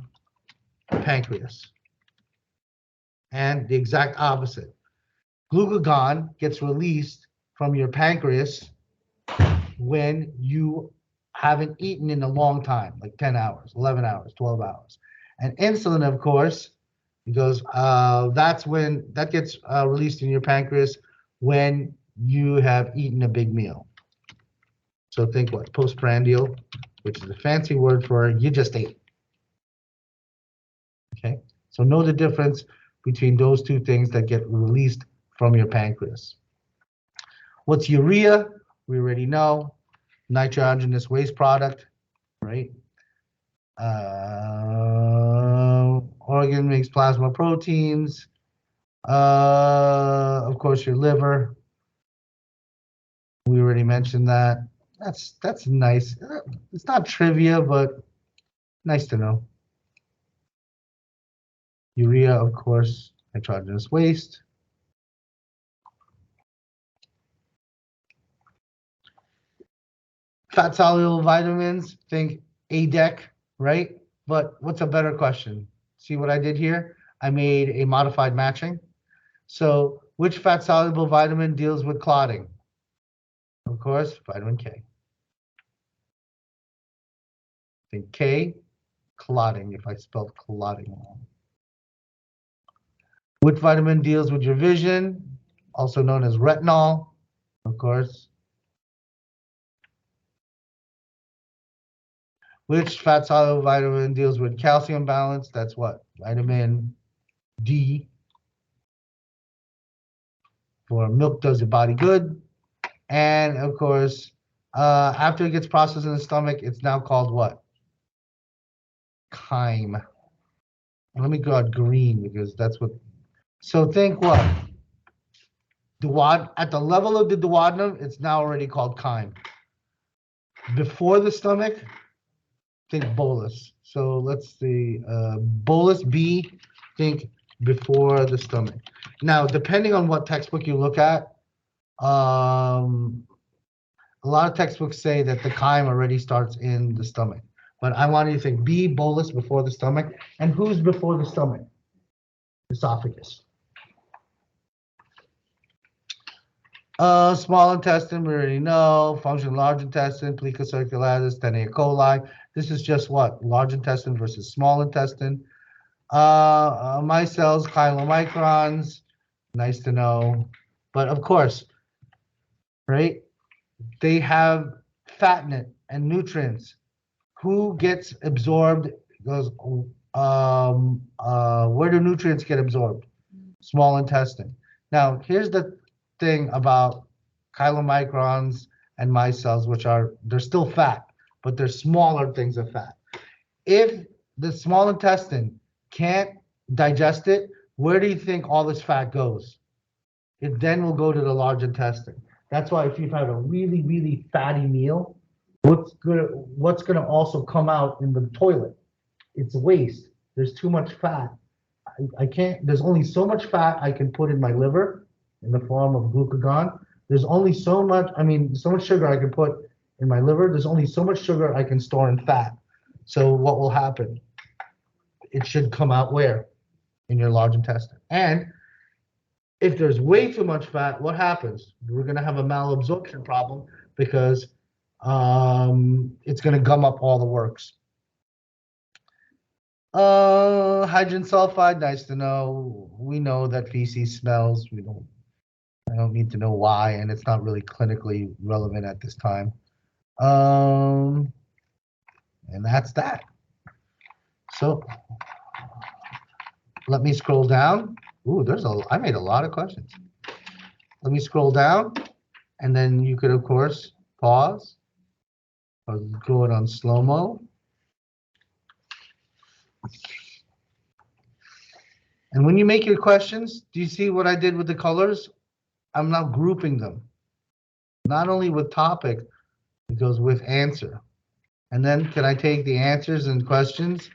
pancreas, and the exact opposite. Glucagon gets released from your pancreas when you haven't eaten in a long time, like 10 hours, 11 hours, 12 hours. And insulin, of course, because that's when that gets released in your pancreas when you have eaten a big meal. So think what? Postprandial, which is a fancy word for you just ate. Okay, so know the difference between those two things that get released from your pancreas. What's urea? We already know. Nitrogenous waste product, right? Organ makes plasma proteins. Of course, your liver. We already mentioned that. That's nice. It's not trivia, but nice to know. Urea, of course, nitrogenous waste. Fat soluble vitamins, think ADEC, right? But what's a better question? See what I did here? I made a modified matching. So which fat soluble vitamin deals with clotting? Of course, vitamin K. Think K, clotting, if I spelled clotting wrong. Which vitamin deals with your vision? Also known as retinol, of course. Which fat soluble vitamin deals with calcium balance? That's what? Vitamin D. For milk does your body good. And of course, after it gets processed in the stomach, it's now called what? Chyme. And let me go out green because that's what. So think what? At the level of the duodenum, it's now already called chyme. Before the stomach, think bolus. So let's see, bolus B, think before the stomach. Now, depending on what textbook you look at, a lot of textbooks say that the chyme already starts in the stomach. But I want you to think B, bolus before the stomach. And who's before the stomach? Esophagus. Small intestine, we already know. Function large intestine, plica circularis, Taenia coli. This is just what? Large intestine versus small intestine. Micelles, chylomicrons. Nice to know. But of course, right? They have fat in it and nutrients. Who gets absorbed? Goes. Where do nutrients get absorbed? Small intestine. Now, here's the thing about chylomicrons and micelles, which they're still fat, but they're smaller things of fat. If the small intestine can't digest it, where do you think all this fat goes? It then will go to the large intestine. That's why if you've had a really, really fatty meal, what's gonna also come out in the toilet? It's waste. There's too much fat. I can't, there's only so much fat I can put in my liver in the form of glucagon. There's only so much, so much sugar I can put in my liver. There's only so much sugar I can store in fat. So what will happen? It should come out where? In your large intestine. And if there's way too much fat, what happens? We're going to have a malabsorption problem because it's going to gum up all the works. Hydrogen sulfide, nice to know. We know that feces smells. I don't need to know why, and it's not really clinically relevant at this time. And that's that. So let me scroll down. Ooh, I made a lot of questions. Let me scroll down, and then you could, of course, pause or go it on slow-mo. And when you make your questions, do you see what I did with the colors? I'm now grouping them. Not only with topic, it goes with answer. And then can I take the answers and questions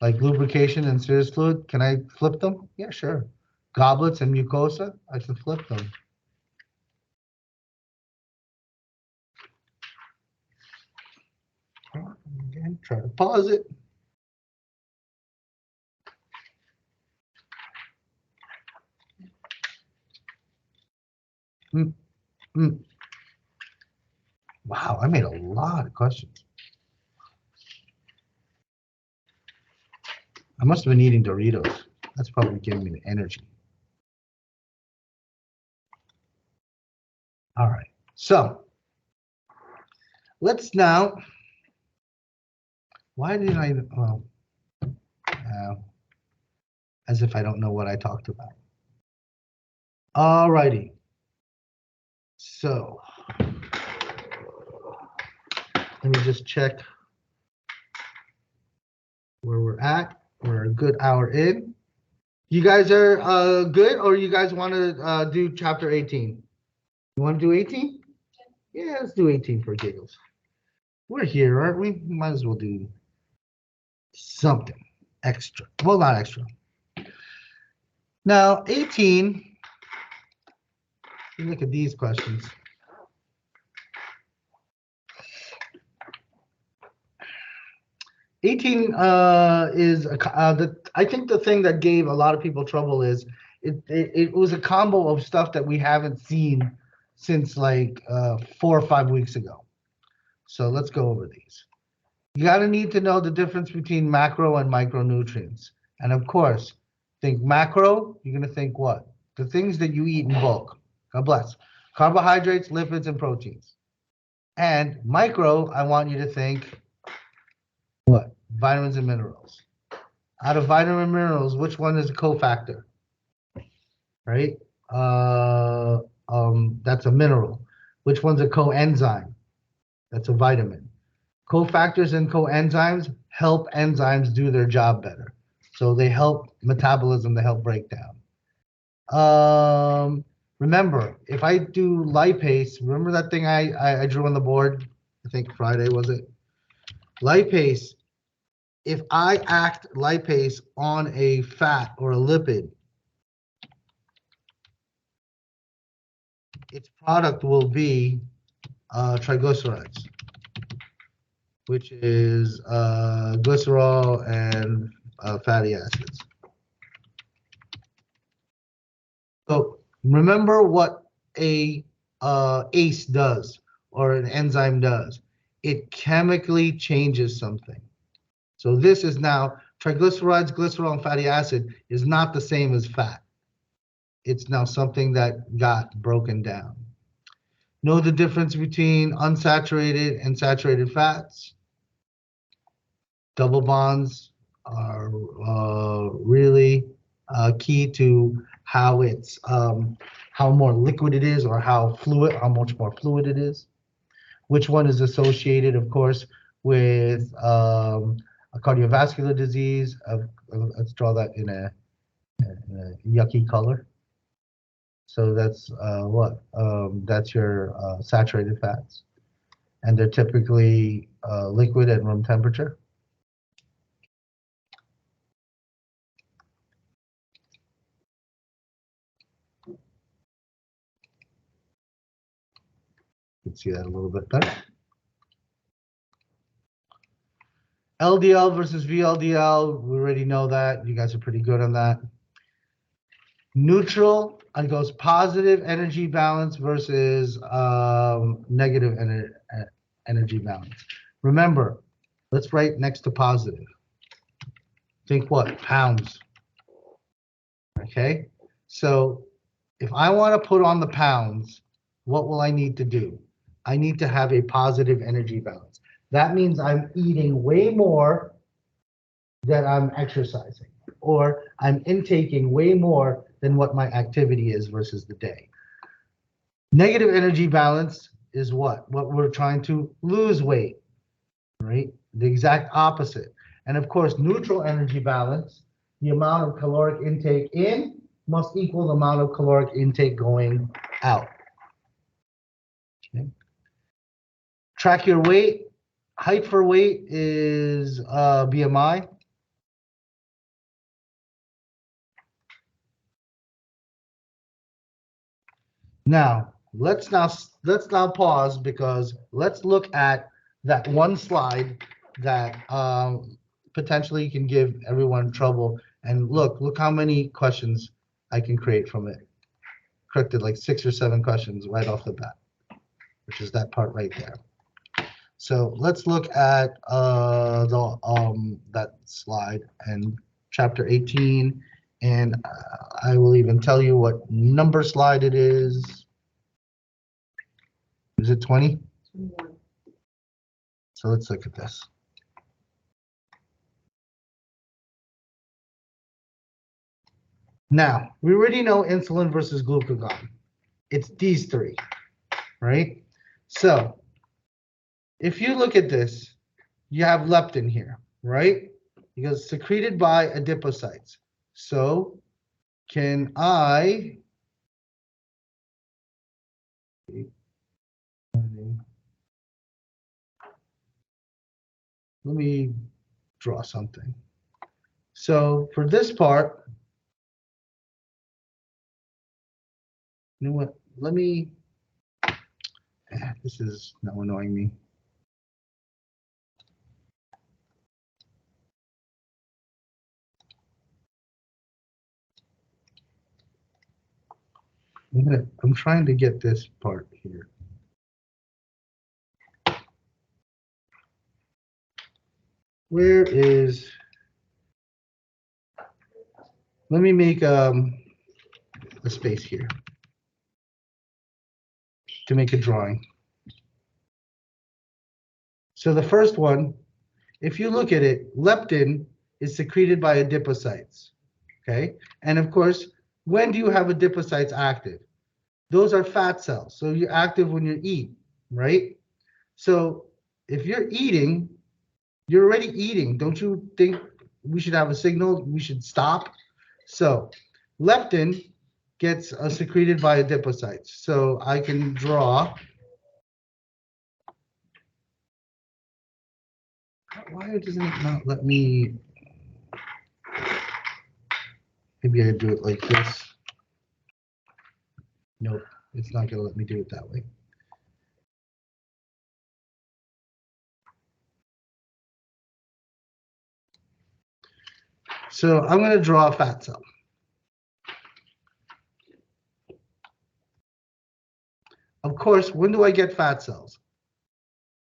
like lubrication and serous fluid? Can I flip them? Yeah, sure. Goblets and mucosa, I can flip them. Again, try to pause it. Wow, I made a lot of questions. I must have been eating Doritos. That's probably giving me the energy. All right. So let's now. Why did I? Well, as if I don't know what I talked about. All righty. So let me just check where we're at. We're a good hour in. You guys are good, or you guys want to do chapter 18? You want to do 18? Yeah, let's do 18 for giggles. We're here, aren't we? Might as well do something extra. Well, not extra. Now, 18, look at these questions. 18 is, I think the thing that gave a lot of people trouble is it was a combo of stuff that we haven't seen since like 4 or 5 weeks ago. So let's go over these. You got to need to know the difference between macro and micronutrients. And of course, think macro, you're going to think what? The things that you eat in bulk. God bless. Carbohydrates, lipids, and proteins. And micro, I want you to think what? Vitamins and minerals. Out of vitamin and minerals, which one is a cofactor? Right? That's a mineral. Which one's a coenzyme? That's a vitamin. Cofactors and coenzymes help enzymes do their job better. So they help metabolism, they help breakdown. Remember, if I do lipase, remember that thing I drew on the board? I think Friday, was it? Lipase, if I act lipase on a fat or a lipid, its product will be triglycerides, which is glycerol and fatty acids. So remember what a ACE does or an enzyme does. It chemically changes something. So this is now triglycerides, glycerol, and fatty acid is not the same as fat. It's now something that got broken down. Know the difference between unsaturated and saturated fats. Double bonds are really key to how it's how more liquid it is, or how much more fluid it is. Which one is associated, of course, with a cardiovascular disease? Let's draw that in a yucky color. So that's what? That's your saturated fats. And they're typically liquid at room temperature. You can see that a little bit better. LDL versus VLDL, we already know that. You guys are pretty good on that. Neutral, it goes positive energy balance versus negative energy balance. Remember, let's write next to positive. Think what? Pounds. Okay? So if I want to put on the pounds, what will I need to do? I need to have a positive energy balance. That means I'm eating way more than I'm exercising, or I'm intaking way more than what my activity is versus the day. Negative energy balance is what? What we're trying to lose weight, right? The exact opposite. And of course, neutral energy balance, the amount of caloric intake in must equal the amount of caloric intake going out. Okay. Track your weight. Height for weight is BMI. Now let's now pause, because let's look at that one slide that potentially can give everyone trouble. And look how many questions I can create from it. Corrected like 6 or 7 questions right off the bat, which is that part right there. So let's look at that slide, and chapter 18 And I will even tell you what number slide it is. Is it 20? So let's look at this. Now, we already know insulin versus glucagon. It's these three, right? So if you look at this, you have leptin here, right? Because secreted by adipocytes. So can I let me draw something. So for this part, you know what? Let me, this is now annoying me. I'm trying to get this part here. Where is, let me make a space here to make a drawing. So the first one, if you look at it, leptin is secreted by adipocytes, okay? And of course, when do you have adipocytes active? Those are fat cells. So you're active when you eat, right? So if you're eating, you're already eating. Don't you think we should have a signal? We should stop. So leptin gets secreted by adipocytes. So I can draw. Why doesn't it not let me? Maybe I do it like this. Nope, it's not going to let me do it that way. So I'm going to draw a fat cell. Of course, when do I get fat cells?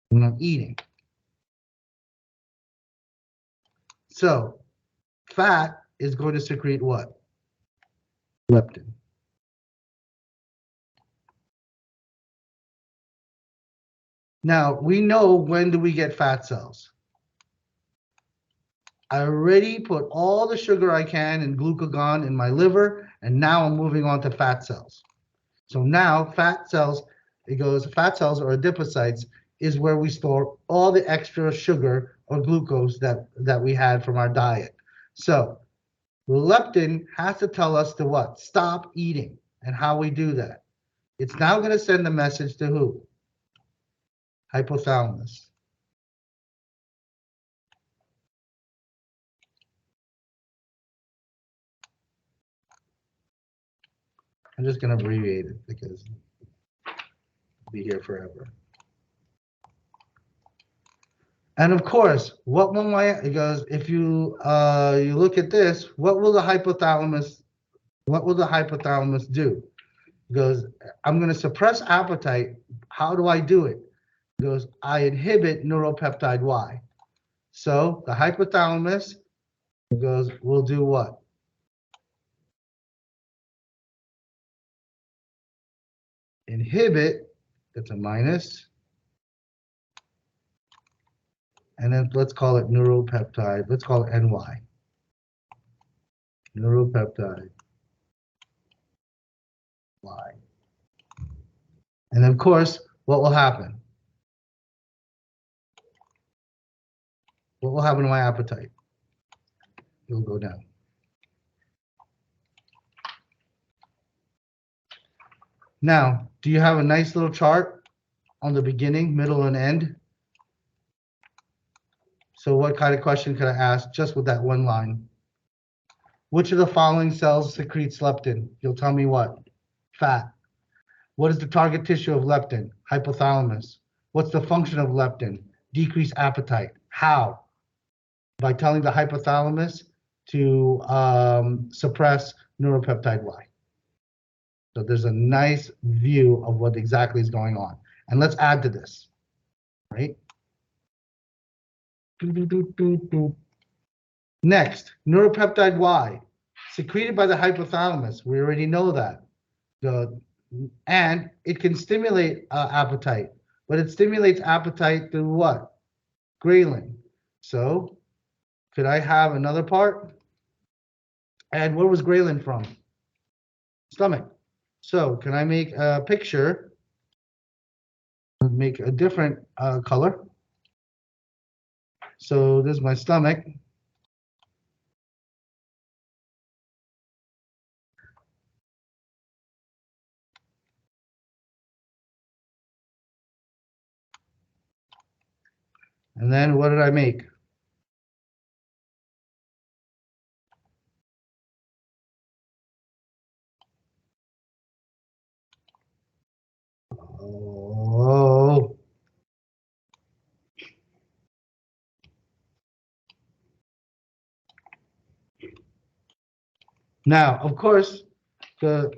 When I'm eating. So fat is going to secrete what? Leptin. Now, we know when do we get fat cells. I already put all the sugar I can and glucagon in my liver, and now I'm moving on to fat cells. So now fat cells, it goes, fat cells or adipocytes is where we store all the extra sugar or glucose that we had from our diet. So leptin has to tell us to what? Stop eating. And how we do that? It's now going to send a message to who? Hypothalamus. I'm just going to abbreviate it because it'll be here forever. And of course, what will it goes, if you you look at this, what will the hypothalamus do? It goes, I'm going to suppress appetite. How do I do it? It goes, I inhibit neuropeptide Y. So the hypothalamus goes, will do what? Inhibit, that's a minus. And then let's call it neuropeptide. Let's call it NY. Neuropeptide Y. And of course, what will happen? What will happen to my appetite? It'll go down. Now, do you have a nice little chart on the beginning, middle, and end? So what kind of question could I ask just with that one line? Which of the following cells secretes leptin? You'll tell me what? Fat. What is the target tissue of leptin? Hypothalamus. What's the function of leptin? Decrease appetite. How? By telling the hypothalamus to suppress neuropeptide Y. So there's a nice view of what exactly is going on. And let's add to this, right? Next, neuropeptide Y secreted by the hypothalamus. We already know that. And it can stimulate appetite, but it stimulates appetite through what? Ghrelin. So could I have another part? And where was ghrelin from? Stomach. So can I make a picture? Make a different color. So this is my stomach. And then what did I make? Oh. Now, of course, the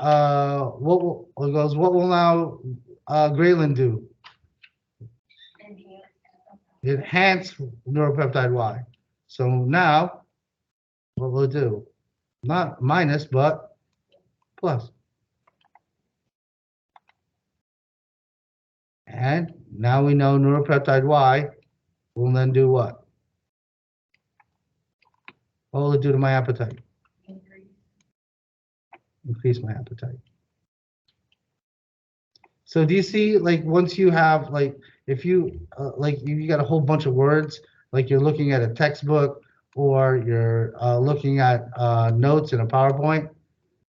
what will now ghrelin do? Enhance neuropeptide Y. So now, what will it do? Not minus, but plus. And now we know neuropeptide Y will then do what? What will it do to my appetite? Increase my appetite. So do you see, like, once you have, like, if you, like, you got a whole bunch of words, like you're looking at a textbook or you're looking at notes in a PowerPoint,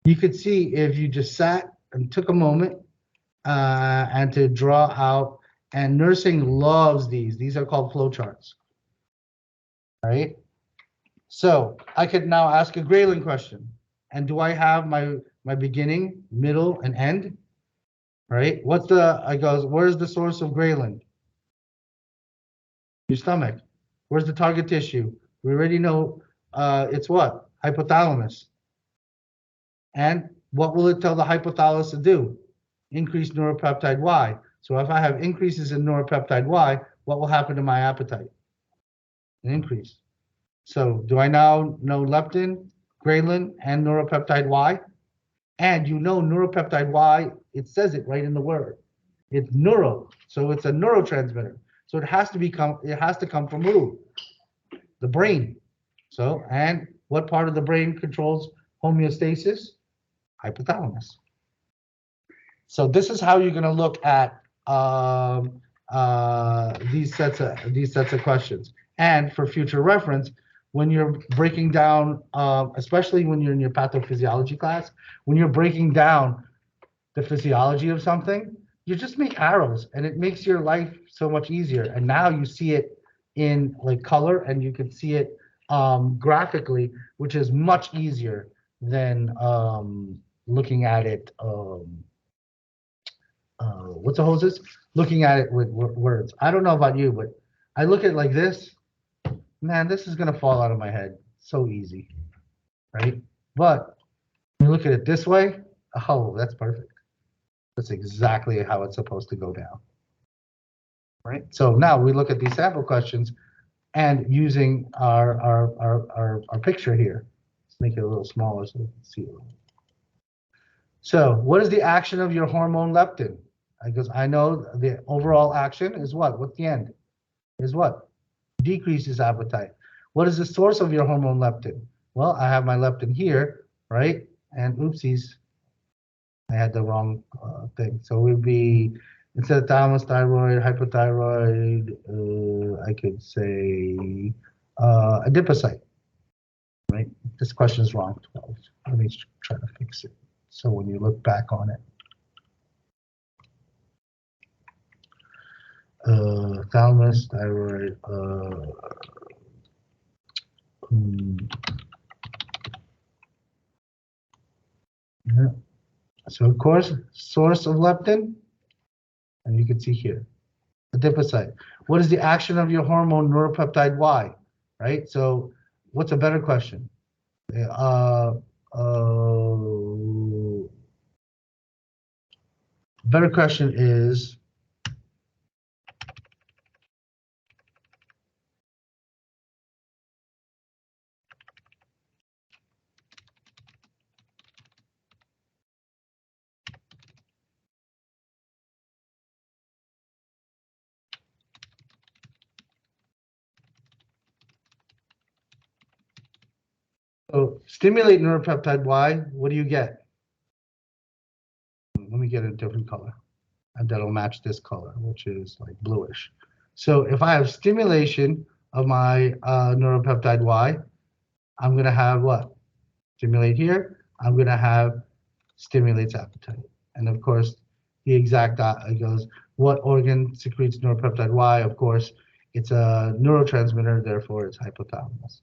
you could see if you just sat and took a moment and to draw out, and nursing loves these. These are called flowcharts, right? So I could now ask a ghrelin question. And do I have my beginning, middle, and end? Right? I goes, where's the source of ghrelin? Your stomach. Where's the target tissue? We already know it's what? Hypothalamus. And what will it tell the hypothalamus to do? Increase neuropeptide Y. So if I have increases in neuropeptide Y, what will happen to my appetite? An increase. So do I now know leptin, ghrelin, and neuropeptide Y? And you know neuropeptide Y, it says it right in the word. It's neuro, so it's a neurotransmitter. So it has to come from who? The brain. So, and what part of the brain controls homeostasis? Hypothalamus. So this is how you're going to look at these sets of questions. And for future reference, when you're breaking down, especially when you're in your pathophysiology class, when you're breaking down the physiology of something, you just make arrows, and it makes your life so much easier. And now you see it in like color, and you can see it graphically, which is much easier than looking at it. What's the hoses? Looking at it with words. I don't know about you, but I look at it like this. Man, this is gonna fall out of my head. So easy, right? But when you look at it this way, oh, that's perfect. That's exactly how it's supposed to go down, right? So now we look at these sample questions and using our picture here. Let's make it a little smaller so we can see it. So what is the action of your hormone leptin? Because I know the overall action is what? What's the end? Is what? Decreases appetite. What is the source of your hormone leptin? Well, I have my leptin here, right? And oopsies, I had the wrong thing. So it would be, instead of thalamus, thyroid, hypothyroid, I could say adipocyte, right? This question is wrong. 12. Let me try to fix it. So when you look back on it, thalamus, thyroid, yeah. So of course, source of leptin, and you can see here, adipocyte. What is the action of your hormone neuropeptide Y, right? So what's a better question? Uh, better question is, Stimulate neuropeptide Y, what do you get? Let me get a different color. And that'll match this color, which is like bluish. So if I have stimulation of my neuropeptide Y, I'm going to have what? Stimulate here. I'm going to have stimulates appetite. And of course, the exact it goes, what organ secretes neuropeptide Y? Of course, it's a neurotransmitter, therefore it's hypothalamus.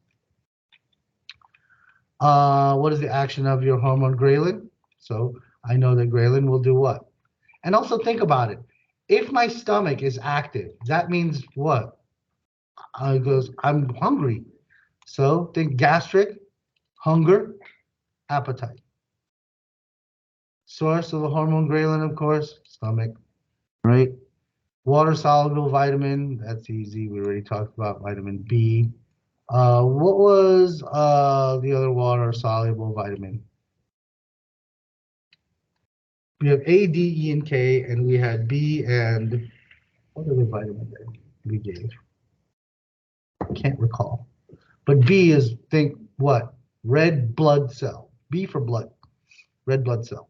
What is the action of your hormone ghrelin? So I know that ghrelin will do what? And also think about it. If my stomach is active, that means what? It goes, I'm hungry. So think gastric, hunger, appetite. Source of the hormone ghrelin, of course, stomach, right? Water-soluble vitamin, that's easy. We already talked about vitamin B. What was the other water-soluble vitamin? We have A, D, E, and K, and we had B and what other vitamin did we gave? Can't recall. But B is, think what? Red blood cell. B for blood. Red blood cell.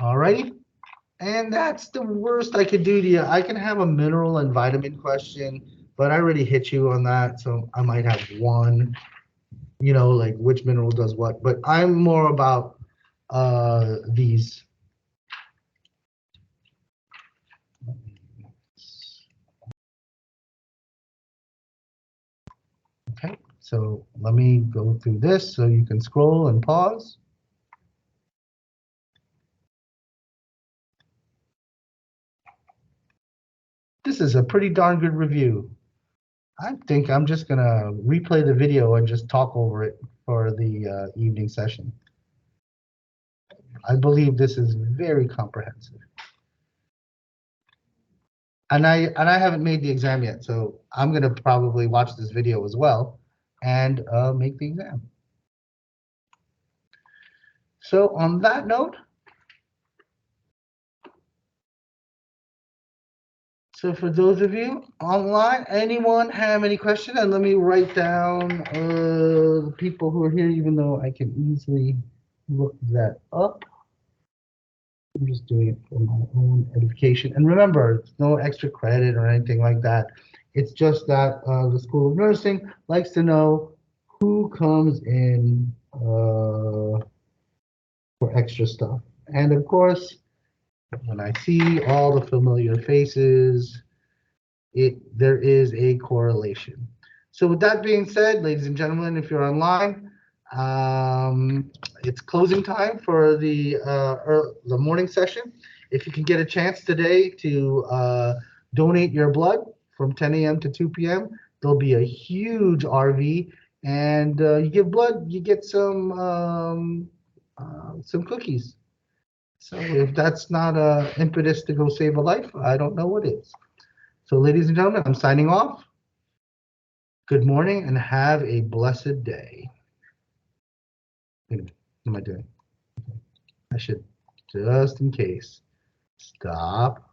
Alrighty. And that's the worst I could do to you. I can have a mineral and vitamin question, but I already hit you on that. So I might have one, you know, like which mineral does what. But I'm more about these. Okay, so let me go through this so you can scroll and pause. This is a pretty darn good review. I think I'm just going to replay the video and just talk over it for the evening session. I believe this is very comprehensive. And I haven't made the exam yet, so I'm going to probably watch this video as well and make the exam. So on that note, so for those of you online, anyone have any question? And let me write down the people who are here, even though I can easily look that up. I'm just doing it for my own edification. And remember, it's no extra credit or anything like that. It's just that the School of Nursing likes to know who comes in for extra stuff. And of course, when I see all the familiar faces, there is a correlation. So with that being said, ladies and gentlemen, if you're online, it's closing time for the morning session. If you can get a chance today to donate your blood from 10 a.m. to 2 p.m., there'll be a huge RV, and you give blood, you get some cookies. So if that's not an impetus to go save a life, I don't know what is. So ladies and gentlemen, I'm signing off. Good morning and have a blessed day. Wait a minute, what am I doing? I should, just in case, stop.